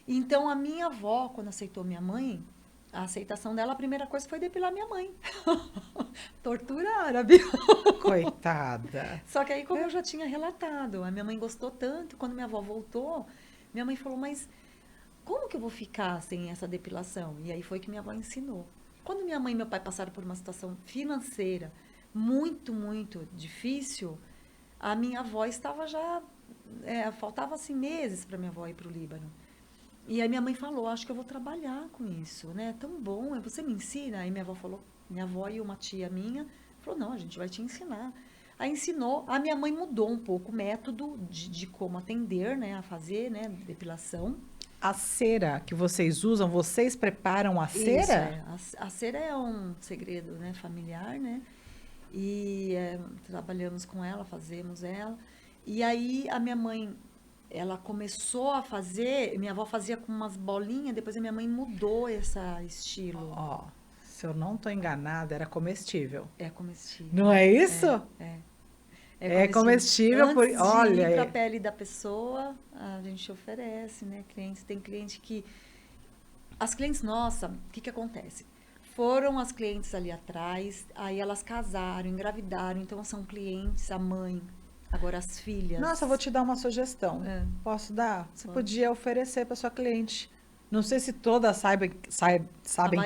Então, a minha avó, quando aceitou minha mãe, a aceitação dela, a primeira coisa foi depilar minha mãe. Tortura árabe. Coitada. Só que aí, como eu já tinha relatado, a minha mãe gostou tanto, quando minha avó voltou, minha mãe falou, mas como que eu vou ficar sem essa depilação? E aí foi que minha avó ensinou. Quando minha mãe e meu pai passaram por uma situação financeira muito, muito difícil, a minha avó estava já... faltava assim meses para minha avó ir para o Líbano. E aí minha mãe falou, acho que eu vou trabalhar com isso, né? É tão bom, você me ensina? Aí minha avó falou, minha avó e uma tia minha, falou, não, a gente vai te ensinar. Aí ensinou, a minha mãe mudou um pouco o método de como atender, né? A fazer, né? Depilação. A cera que vocês usam, vocês preparam a Isso, cera? a cera é um segredo, né, familiar, né? E trabalhamos com ela, fazemos ela. E aí a minha mãe, ela começou a fazer, minha avó fazia com umas bolinhas, depois a minha mãe mudou esse estilo. Ó, se eu não tô enganada, era comestível. É comestível. Não é isso? É comestível, Antes olha. de ir para a pele da pessoa, a gente oferece, né? Tem cliente que... As clientes, nossa, o que acontece? Foram as clientes ali atrás, aí elas casaram, engravidaram, então são clientes, a mãe, agora as filhas. Nossa, eu vou te dar uma sugestão. É. Posso dar? Você Pode. podia oferecer para sua cliente. Não sei se todas sabem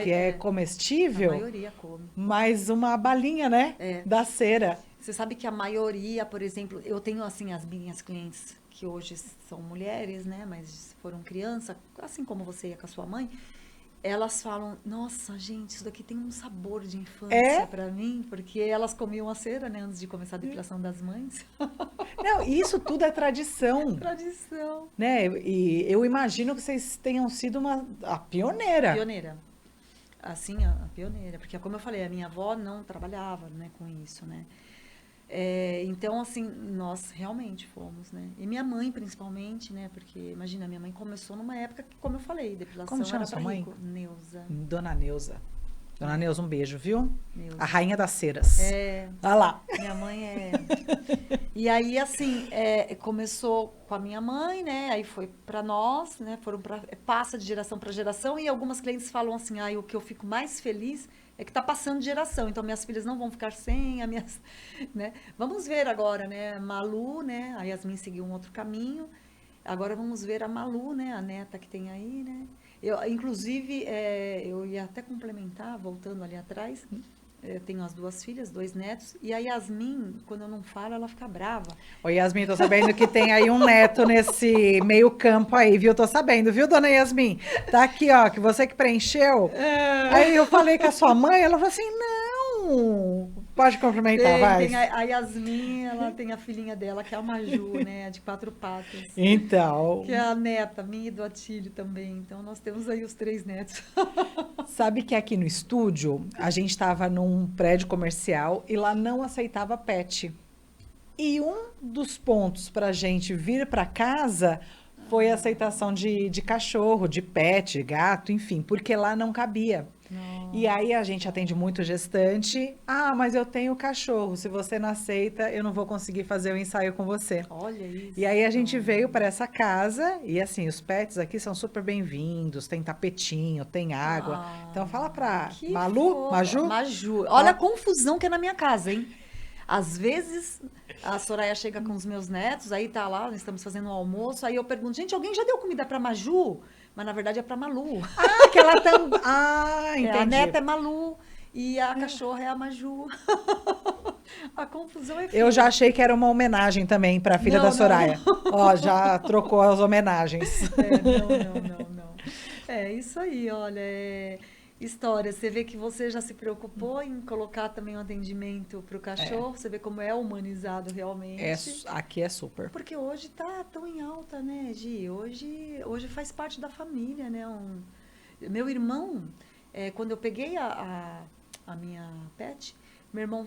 que é comestível, A maioria come. mas uma balinha, né? Da cera. Você sabe que a maioria, por exemplo, eu tenho assim as minhas clientes que hoje são mulheres, né, mas foram criança, assim como você ia com a sua mãe, elas falam, nossa, gente, isso daqui tem um sabor de infância pra mim, porque elas comiam a cera, né, antes de começar a depilação das mães. Não, isso tudo é tradição. Tradição. Né? E eu imagino que vocês tenham sido a pioneira. Pioneira. Assim, a pioneira, porque como eu falei, a minha avó não trabalhava, né, com isso, né. Então, assim, nós realmente fomos, né? E minha mãe, principalmente, né? Porque, imagina, minha mãe começou numa época que, como eu falei, depilação Como chama era sua pra mãe? rico. Neuza. Dona Neuza. Dona Neuza, um beijo, viu? Neuza. A rainha das ceras. Olha lá. Minha mãe é... E aí, assim, começou com a minha mãe, né? Aí foi para nós, né? Passa de geração para geração. E algumas clientes falam assim, o que eu fico mais feliz é que tá passando de geração. Então, minhas filhas não vão ficar sem, né? Vamos ver agora, né? Malu, né? A Yasmin seguiu um outro caminho. Agora vamos ver a Malu, né? A neta que tem aí, né? Inclusive, eu ia até complementar, voltando ali atrás, eu tenho as 2 filhas, 2 netos, e a Yasmin, quando eu não falo, ela fica brava. Ô, Yasmin, tô sabendo que tem aí um neto nesse meio campo aí, viu? Tô sabendo, viu, dona Yasmin? Tá aqui, ó, que você que preencheu. Aí eu falei com a sua mãe, ela falou assim, não, pode complementar, vai. Tem a Yasmin, ela tem a filhinha dela, que é a Maju, né, de 4 patas. Então. Que é a neta, minha e do Atílio também. Então, nós temos aí os 3 netos. Sabe que aqui no estúdio, a gente estava num prédio comercial e lá não aceitava pet. E um dos pontos para a gente vir para casa foi a aceitação de cachorro, de pet, gato, enfim, porque lá não cabia. Nossa. E aí a gente atende muito gestante. Ah, mas eu tenho cachorro. Se você não aceita, eu não vou conseguir fazer o ensaio com você. Olha isso. E aí a gente veio para essa casa e assim, os pets aqui são super bem-vindos, tem tapetinho, tem água. Então fala pra Malu, Maju. Maju. Olha a confusão que é na minha casa, hein? Às vezes a Soraya chega com os meus netos, aí tá lá, nós estamos fazendo um almoço, aí eu pergunto, gente, alguém já deu comida pra Maju? Mas na verdade é pra Malu. Ah, que ela também. Ah, entendi. A neta é Malu e a cachorra é a Maju. A confusão é feia. Eu já achei que era uma homenagem também para a filha da Soraya. Ó, já trocou as homenagens. Não. É isso aí, olha. História, você vê que você já se preocupou em colocar também um atendimento para o cachorro, você vê como é humanizado realmente. Aqui é super. Porque hoje tá tão em alta, né, Gi? Hoje faz parte da família, né? Meu irmão, quando eu peguei a minha pet, meu irmão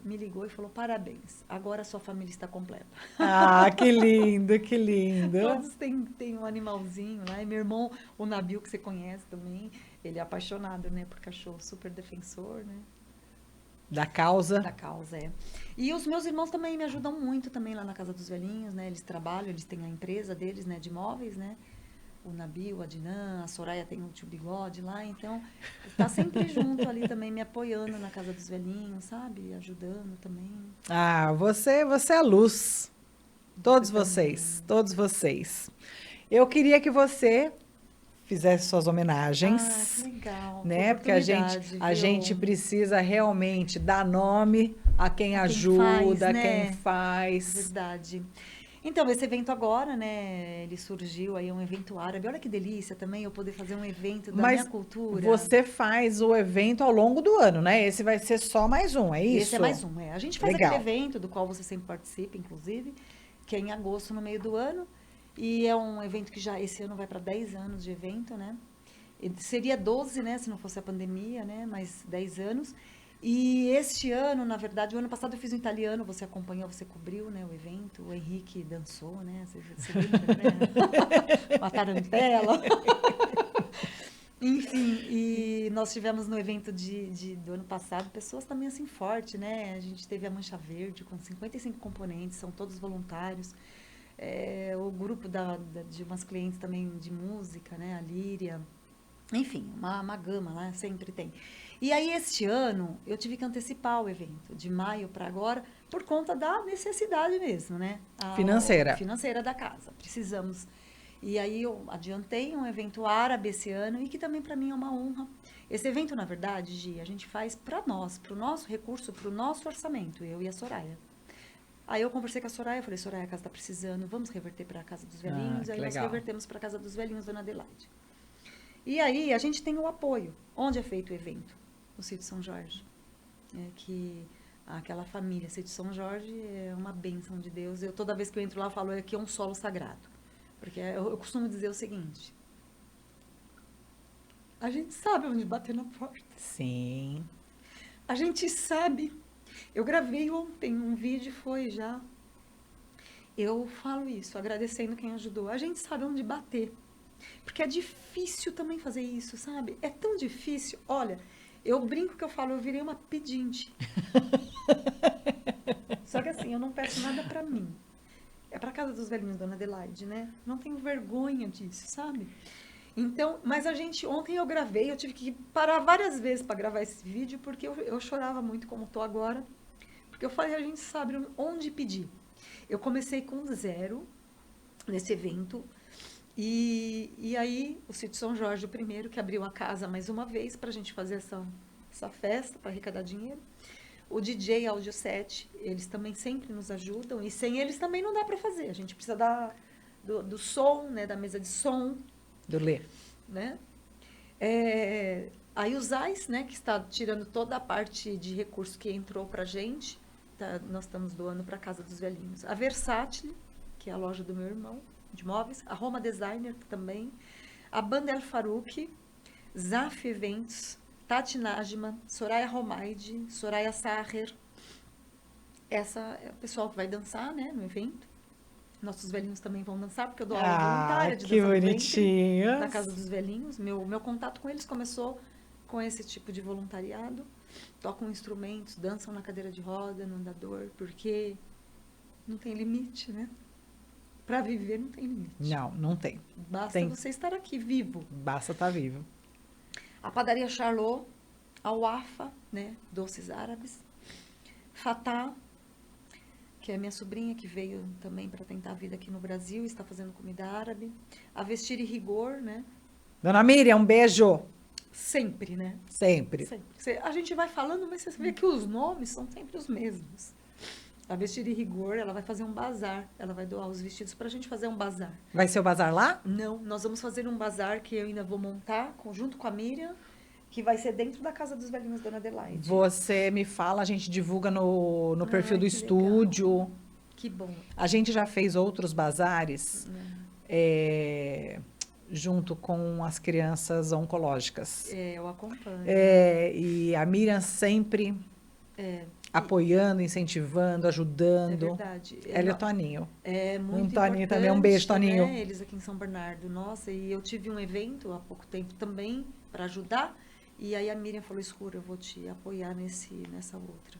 me ligou e falou, parabéns, agora a sua família está completa. Ah, que lindo, que lindo. Todos têm um animalzinho lá, e meu irmão, o Nabil, que você conhece também, ele é apaixonado, né, por cachorro, super defensor, né? Da causa. Da causa, é. E os meus irmãos também me ajudam muito também lá na Casa dos Velhinhos, né? Eles trabalham, eles têm a empresa deles, né, de móveis, né? O Nabil, a Dinan, a Soraya tem o tio Bigode lá, então tá sempre junto ali também, me apoiando na Casa dos Velhinhos, sabe? Ajudando também. Ah, você é a luz. Todos vocês. Eu queria que você fizesse suas homenagens. Ah, que legal. Né? Porque a gente precisa realmente dar nome a quem ajuda, quem faz. Verdade. Então, esse evento agora, né, ele surgiu aí, um evento árabe. Olha que delícia também eu poder fazer um evento da minha cultura. Você faz o evento ao longo do ano, né? Esse vai ser só mais um, é isso? Esse é mais um, A gente faz aquele evento do qual você sempre participa, inclusive, que é em agosto, no meio do ano. E é um evento que já esse ano vai para 10 anos de evento, né? Seria 12, né, se não fosse a pandemia, né? Mas 10 anos. E este ano, na verdade, o ano passado eu fiz um italiano, você acompanhou, você cobriu, né, o evento, o Henrique dançou, né, você lembra, né? Uma tarantela. Enfim, e nós tivemos no evento do ano passado pessoas também assim fortes, né? A gente teve a Mancha Verde com 55 componentes, são todos voluntários. O grupo de umas clientes também de música, né, a Líria. Enfim, uma gama lá, sempre tem. E aí, este ano, eu tive que antecipar o evento, de maio para agora, por conta da necessidade mesmo, né? Financeira da casa. Precisamos. E aí, eu adiantei um evento árabe esse ano, e que também para mim é uma honra. Esse evento, na verdade, Gi, a gente faz para nós, para o nosso recurso, para o nosso orçamento, eu e a Soraya. Aí eu conversei com a Soraya, falei, Soraya, a casa está precisando, vamos reverter para a Casa dos Velhinhos. Aí nós revertemos para a Casa dos Velhinhos, Dona Adelaide. E aí, a gente tem o apoio. Onde é feito o evento? No Sítio São Jorge. Que aquela família, Sítio São Jorge, é uma bênção de Deus. Toda vez que eu entro lá, eu falo, aqui é um solo sagrado. Porque eu costumo dizer o seguinte, a gente sabe onde bater na porta. Sim. A gente sabe. Eu gravei ontem um vídeo, eu falo isso, agradecendo quem ajudou. A gente sabe onde bater. Porque é difícil também fazer isso, sabe? É tão difícil. Olha, Eu brinco que eu falo, eu virei uma pedinte. Só que assim, eu não peço nada pra mim. É pra casa dos velhinhos, Dona Adelaide, né? Não tenho vergonha disso, sabe? Então, mas ontem eu gravei, eu tive que parar várias vezes para gravar esse vídeo, porque eu chorava muito, como estou agora. Porque eu falei, a gente sabe onde pedir. Eu comecei com 0 nesse evento. E aí, o Sítio São Jorge, o primeiro, que abriu a casa mais uma vez para a gente fazer essa festa, para arrecadar dinheiro. O DJ Audio 7, eles também sempre nos ajudam. E sem eles também não dá para fazer. A gente precisa do som, né, da mesa de som. Do Lê. Né? Aí o Zais, né, que está tirando toda a parte de recurso que entrou para a gente, nós estamos doando para a Casa dos Velhinhos. A Versátil, que é a loja do meu irmão, de móveis. A Roma Designer também. A Banda El Farouk, Zaf Eventos, Tati Najma, Soraya Romaide, Soraya Saher. Essa é o pessoal que vai dançar, né, no evento. Nossos velhinhos também vão dançar, porque eu dou aula voluntária de que dança bonitinho. na Casa dos Velhinhos. Meu contato com eles começou com esse tipo de voluntariado. Tocam instrumentos, dançam na cadeira de roda, no andador, porque não tem limite, né? Para viver não tem limite. Não tem. Basta você estar aqui, vivo. Basta estar vivo. A Padaria Charlot, a Wafa, né? Doces árabes. Fatah, que é minha sobrinha, que veio também para tentar a vida aqui no Brasil, está fazendo comida árabe. A Vestir e Rigor, né? Dona Miriam, um beijo. Sempre, né? Sempre. A gente vai falando, mas você vê que os nomes são sempre os mesmos. A Vestir e Rigor, ela vai fazer um bazar. Ela vai doar os vestidos para a gente fazer um bazar. Vai ser o bazar lá? Não, nós vamos fazer um bazar que eu ainda vou montar, junto com a Miriam, que vai ser dentro da Casa dos Velhinhos, Dona Adelaide. Você me fala, a gente divulga no perfil do estúdio. Legal. Que bom. A gente já fez outros bazares junto com as crianças oncológicas. Eu acompanho. E a Miriam sempre apoiando, incentivando, ajudando. É verdade. Ela e o Toninho. É muito Toninho também, um beijo, Toninho. Né? Eles aqui em São Bernardo. Nossa, e eu tive um evento há pouco tempo também para ajudar. E aí a Miriam falou, Escura, eu vou te apoiar nessa outra.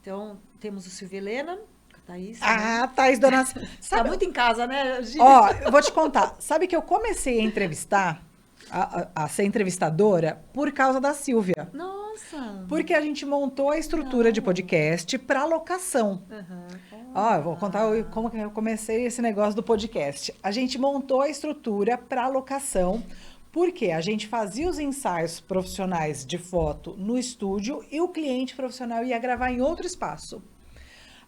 Então, temos o Silvia Helena, a Thaís. Ah, né? Thaís, dona... Tá muito em casa, né, Gi? Ó, eu vou te contar. Sabe que eu comecei a entrevistar, a ser entrevistadora, por causa da Silvia. Nossa! Porque a gente montou a estrutura de podcast para locação. Ó, eu vou contar como que eu comecei esse negócio do podcast. A gente montou a estrutura para locação, porque a gente fazia os ensaios profissionais de foto no estúdio e o cliente profissional ia gravar em outro espaço.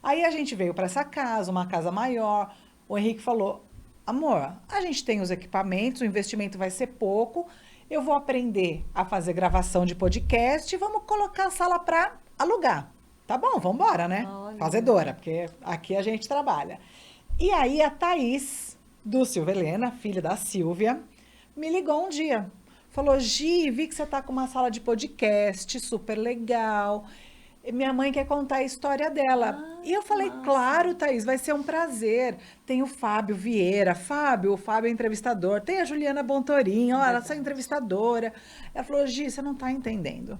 Aí a gente veio para essa casa, uma casa maior. O Henrique falou, amor, a gente tem os equipamentos, o investimento vai ser pouco, eu vou aprender a fazer gravação de podcast e vamos colocar a sala para alugar. Tá bom, vamos embora, né? Olha. Fazedora, porque aqui a gente trabalha. E aí a Thaís, do Silvia Helena, filha da Silvia, me ligou um dia. Falou, Gi, vi que você tá com uma sala de podcast super legal. Minha mãe quer contar a história dela. E eu falei, massa. claro, Thaís, vai ser um prazer. Tem o Fábio Vieira. O Fábio é entrevistador. Tem a Juliana Bontorinho, ela é entrevistadora. Ela falou, Gi, você não tá entendendo.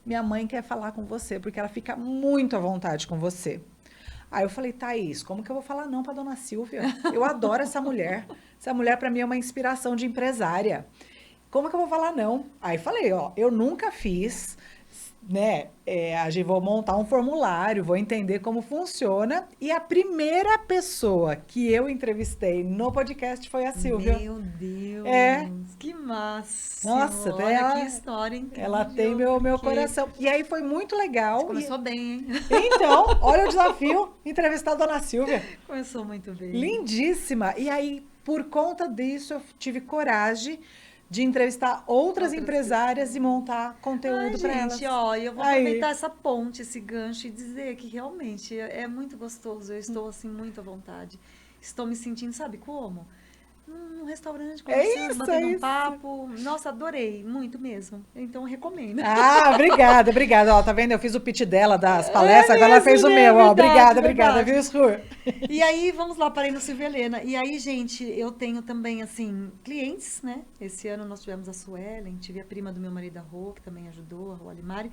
Minha mãe quer falar com você, porque ela fica muito à vontade com você. Aí eu falei, Thaís, como que eu vou falar não pra dona Silvia? Eu adoro essa mulher. Essa mulher, pra mim, é uma inspiração de empresária. Como que eu vou falar não? Aí falei, ó, eu nunca fiz, né? A gente vou montar um formulário, vou entender como funciona. E a primeira pessoa que eu entrevistei no podcast foi a Silvia. Meu Deus! Que massa! Nossa, olha que história incrível. Ela tem meu coração. E aí foi muito legal. Você começou bem, hein? Então, olha o desafio, entrevistar a dona Silvia. Começou muito bem. Lindíssima. E aí, por conta disso, eu tive coragem de entrevistar outras empresárias e montar conteúdo para elas. Gente, ó, eu vou aproveitar essa ponte, esse gancho e dizer que realmente é muito gostoso. Eu estou, assim, muito à vontade. Estou me sentindo, sabe como? num restaurante, É conversando, isso, batendo é um isso. papo. Nossa, adorei, muito mesmo. Então, recomendo. Ah, obrigada, obrigada. Ó, tá vendo? Eu fiz o pitch dela das palestras, agora ela fez o né? meu, ó. Verdade, Obrigada, obrigada, verdade. viu, Sur? E aí, vamos lá, parei no Silvia Helena. E aí, gente, eu tenho também, assim, clientes, né? Esse ano nós tivemos a Suelen, tive a prima do meu marido, a Rô, que também ajudou, a Rô Alimari.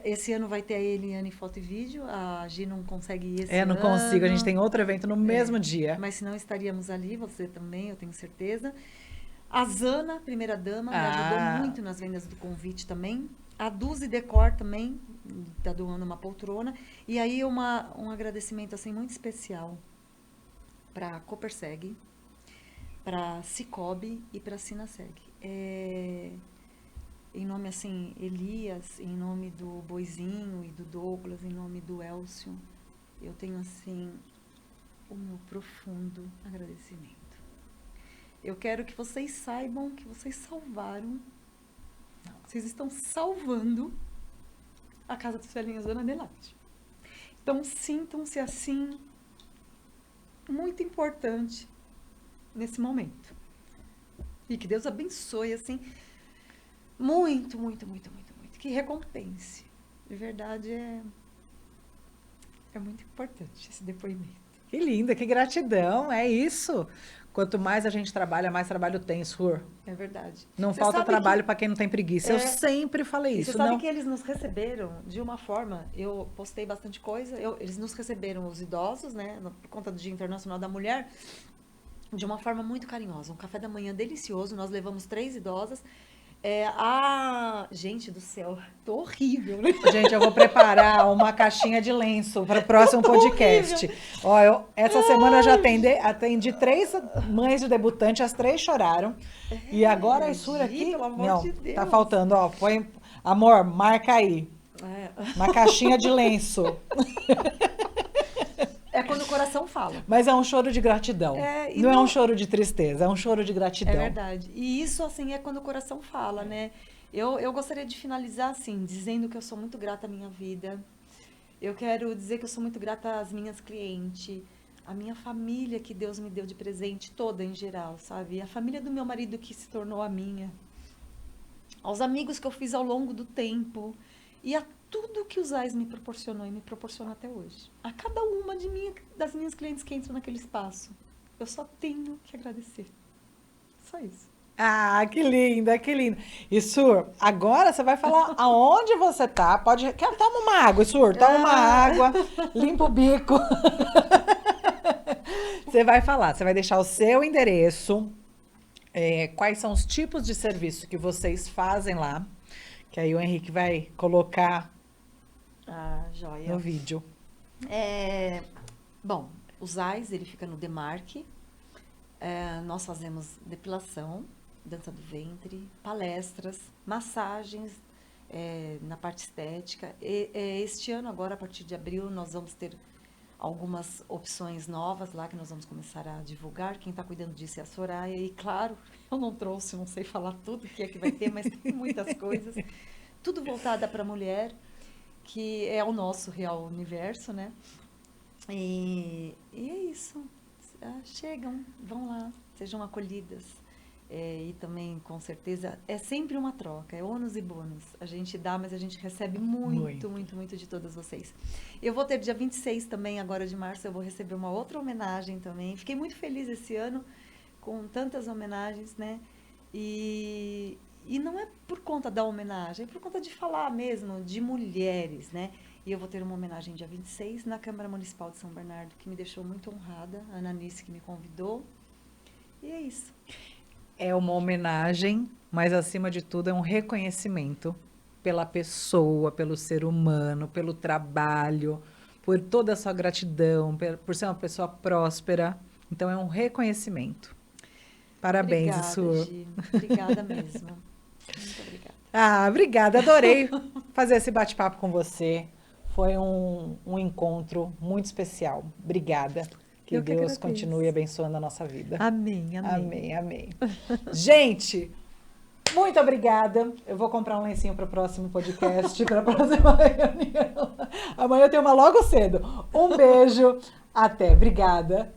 Esse ano vai ter a Eliane Foto e Vídeo, a Gi não consegue ir esse É, não consigo, a gente ano. tem outro evento no mesmo dia. Mas se não estaríamos ali, você também, eu tenho certeza. A Zana, primeira dama, me ajudou muito nas vendas do convite também. A Duzi Decor também, tá doando uma poltrona. E aí um agradecimento assim muito especial para a Coperseg, para Cicobi e para a Sinaseg. Em nome assim, Elias, em nome do Boizinho e do Douglas, em nome do Elcio, eu tenho assim o meu profundo agradecimento. Eu quero que vocês saibam que vocês salvaram, vocês estão salvando a Casa dos Velhinhos Dona Adelaide. Então sintam-se assim, muito importante nesse momento. E que Deus abençoe assim, muito, muito, muito, muito, muito. Que recompense. De verdade, é muito importante esse depoimento. Que linda, que gratidão, é isso. Quanto mais a gente trabalha, mais trabalho tem, Sur. É verdade. Não Você falta sabe trabalho que- para quem não tem preguiça. Eu sempre falei E isso. você sabe Não. que eles nos receberam de uma forma, eu postei bastante coisa, eles nos receberam, os idosos, né, por conta do Dia Internacional da Mulher, de uma forma muito carinhosa. Um café da manhã delicioso, nós levamos 3 idosas. Gente do céu, tô horrível, né? Gente, eu vou preparar uma caixinha de lenço para o próximo podcast. Ó, essa semana eu já atendi 3 mães de debutante, as 3 choraram. E agora a Sur Gi, aqui. pelo amor Não, de Deus. tá faltando, ó. Põe. Amor, marca aí. Uma caixinha de lenço. É quando o coração fala. Mas é um choro de gratidão. E Não é um choro de tristeza, é um choro de gratidão. É verdade. E isso, assim, é quando o coração fala, né? Eu gostaria de finalizar, assim, dizendo que eu sou muito grata à minha vida. Eu quero dizer que eu sou muito grata às minhas clientes, à minha família que Deus me deu de presente, toda em geral, sabe? A família do meu marido que se tornou a minha. Aos amigos que eu fiz ao longo do tempo. E a tudo que o Zais me proporcionou e me proporciona até hoje. A cada uma das minhas clientes que entram naquele espaço. Eu só tenho que agradecer. Só isso. Ah, que linda, que linda. E Sur, agora você vai falar aonde você tá. Toma uma água, Sur, toma uma água, limpa o bico. Você vai falar, você vai deixar o seu endereço, quais são os tipos de serviço que vocês fazem lá, que aí o Henrique vai colocar Joia. no vídeo. Bom, o Zais, ele fica no Demarque. Nós fazemos depilação, dança do ventre, palestras, massagens na parte estética. Este ano, agora, a partir de abril, nós vamos ter algumas opções novas lá que nós vamos começar a divulgar. Quem está cuidando disso é a Soraya. E, claro, eu não trouxe, não sei falar tudo que é que vai ter, mas tem muitas coisas. Tudo voltada para a mulher, que é o nosso real universo, né? E é isso. Chegam, vão lá, sejam acolhidas. E também, com certeza, é sempre uma troca, é ônus e bônus. A gente dá, mas a gente recebe muito, muito, muito de todas vocês. Eu vou ter dia 26 também, agora de março, eu vou receber uma outra homenagem também. Fiquei muito feliz esse ano com tantas homenagens, né? E não é por conta da homenagem, é por conta de falar mesmo de mulheres, né? E eu vou ter uma homenagem dia 26 na Câmara Municipal de São Bernardo, que me deixou muito honrada, a Ananice que me convidou. E é isso. É uma homenagem, mas acima de tudo é um reconhecimento pela pessoa, pelo ser humano, pelo trabalho, por toda a sua gratidão, por ser uma pessoa próspera. Então é um reconhecimento. Parabéns, Obrigada, Sur. Gi. Obrigada mesmo. Muito obrigada. Obrigada. Adorei fazer esse bate-papo com você. Foi um encontro muito especial. Obrigada. Que Deus continue abençoando a nossa vida. Amém, amém. Amém, amém. Gente, muito obrigada. Eu vou comprar um lencinho para o próximo podcast, para a próxima reunião. Amanhã eu tenho uma logo cedo. Um beijo. Até. Obrigada.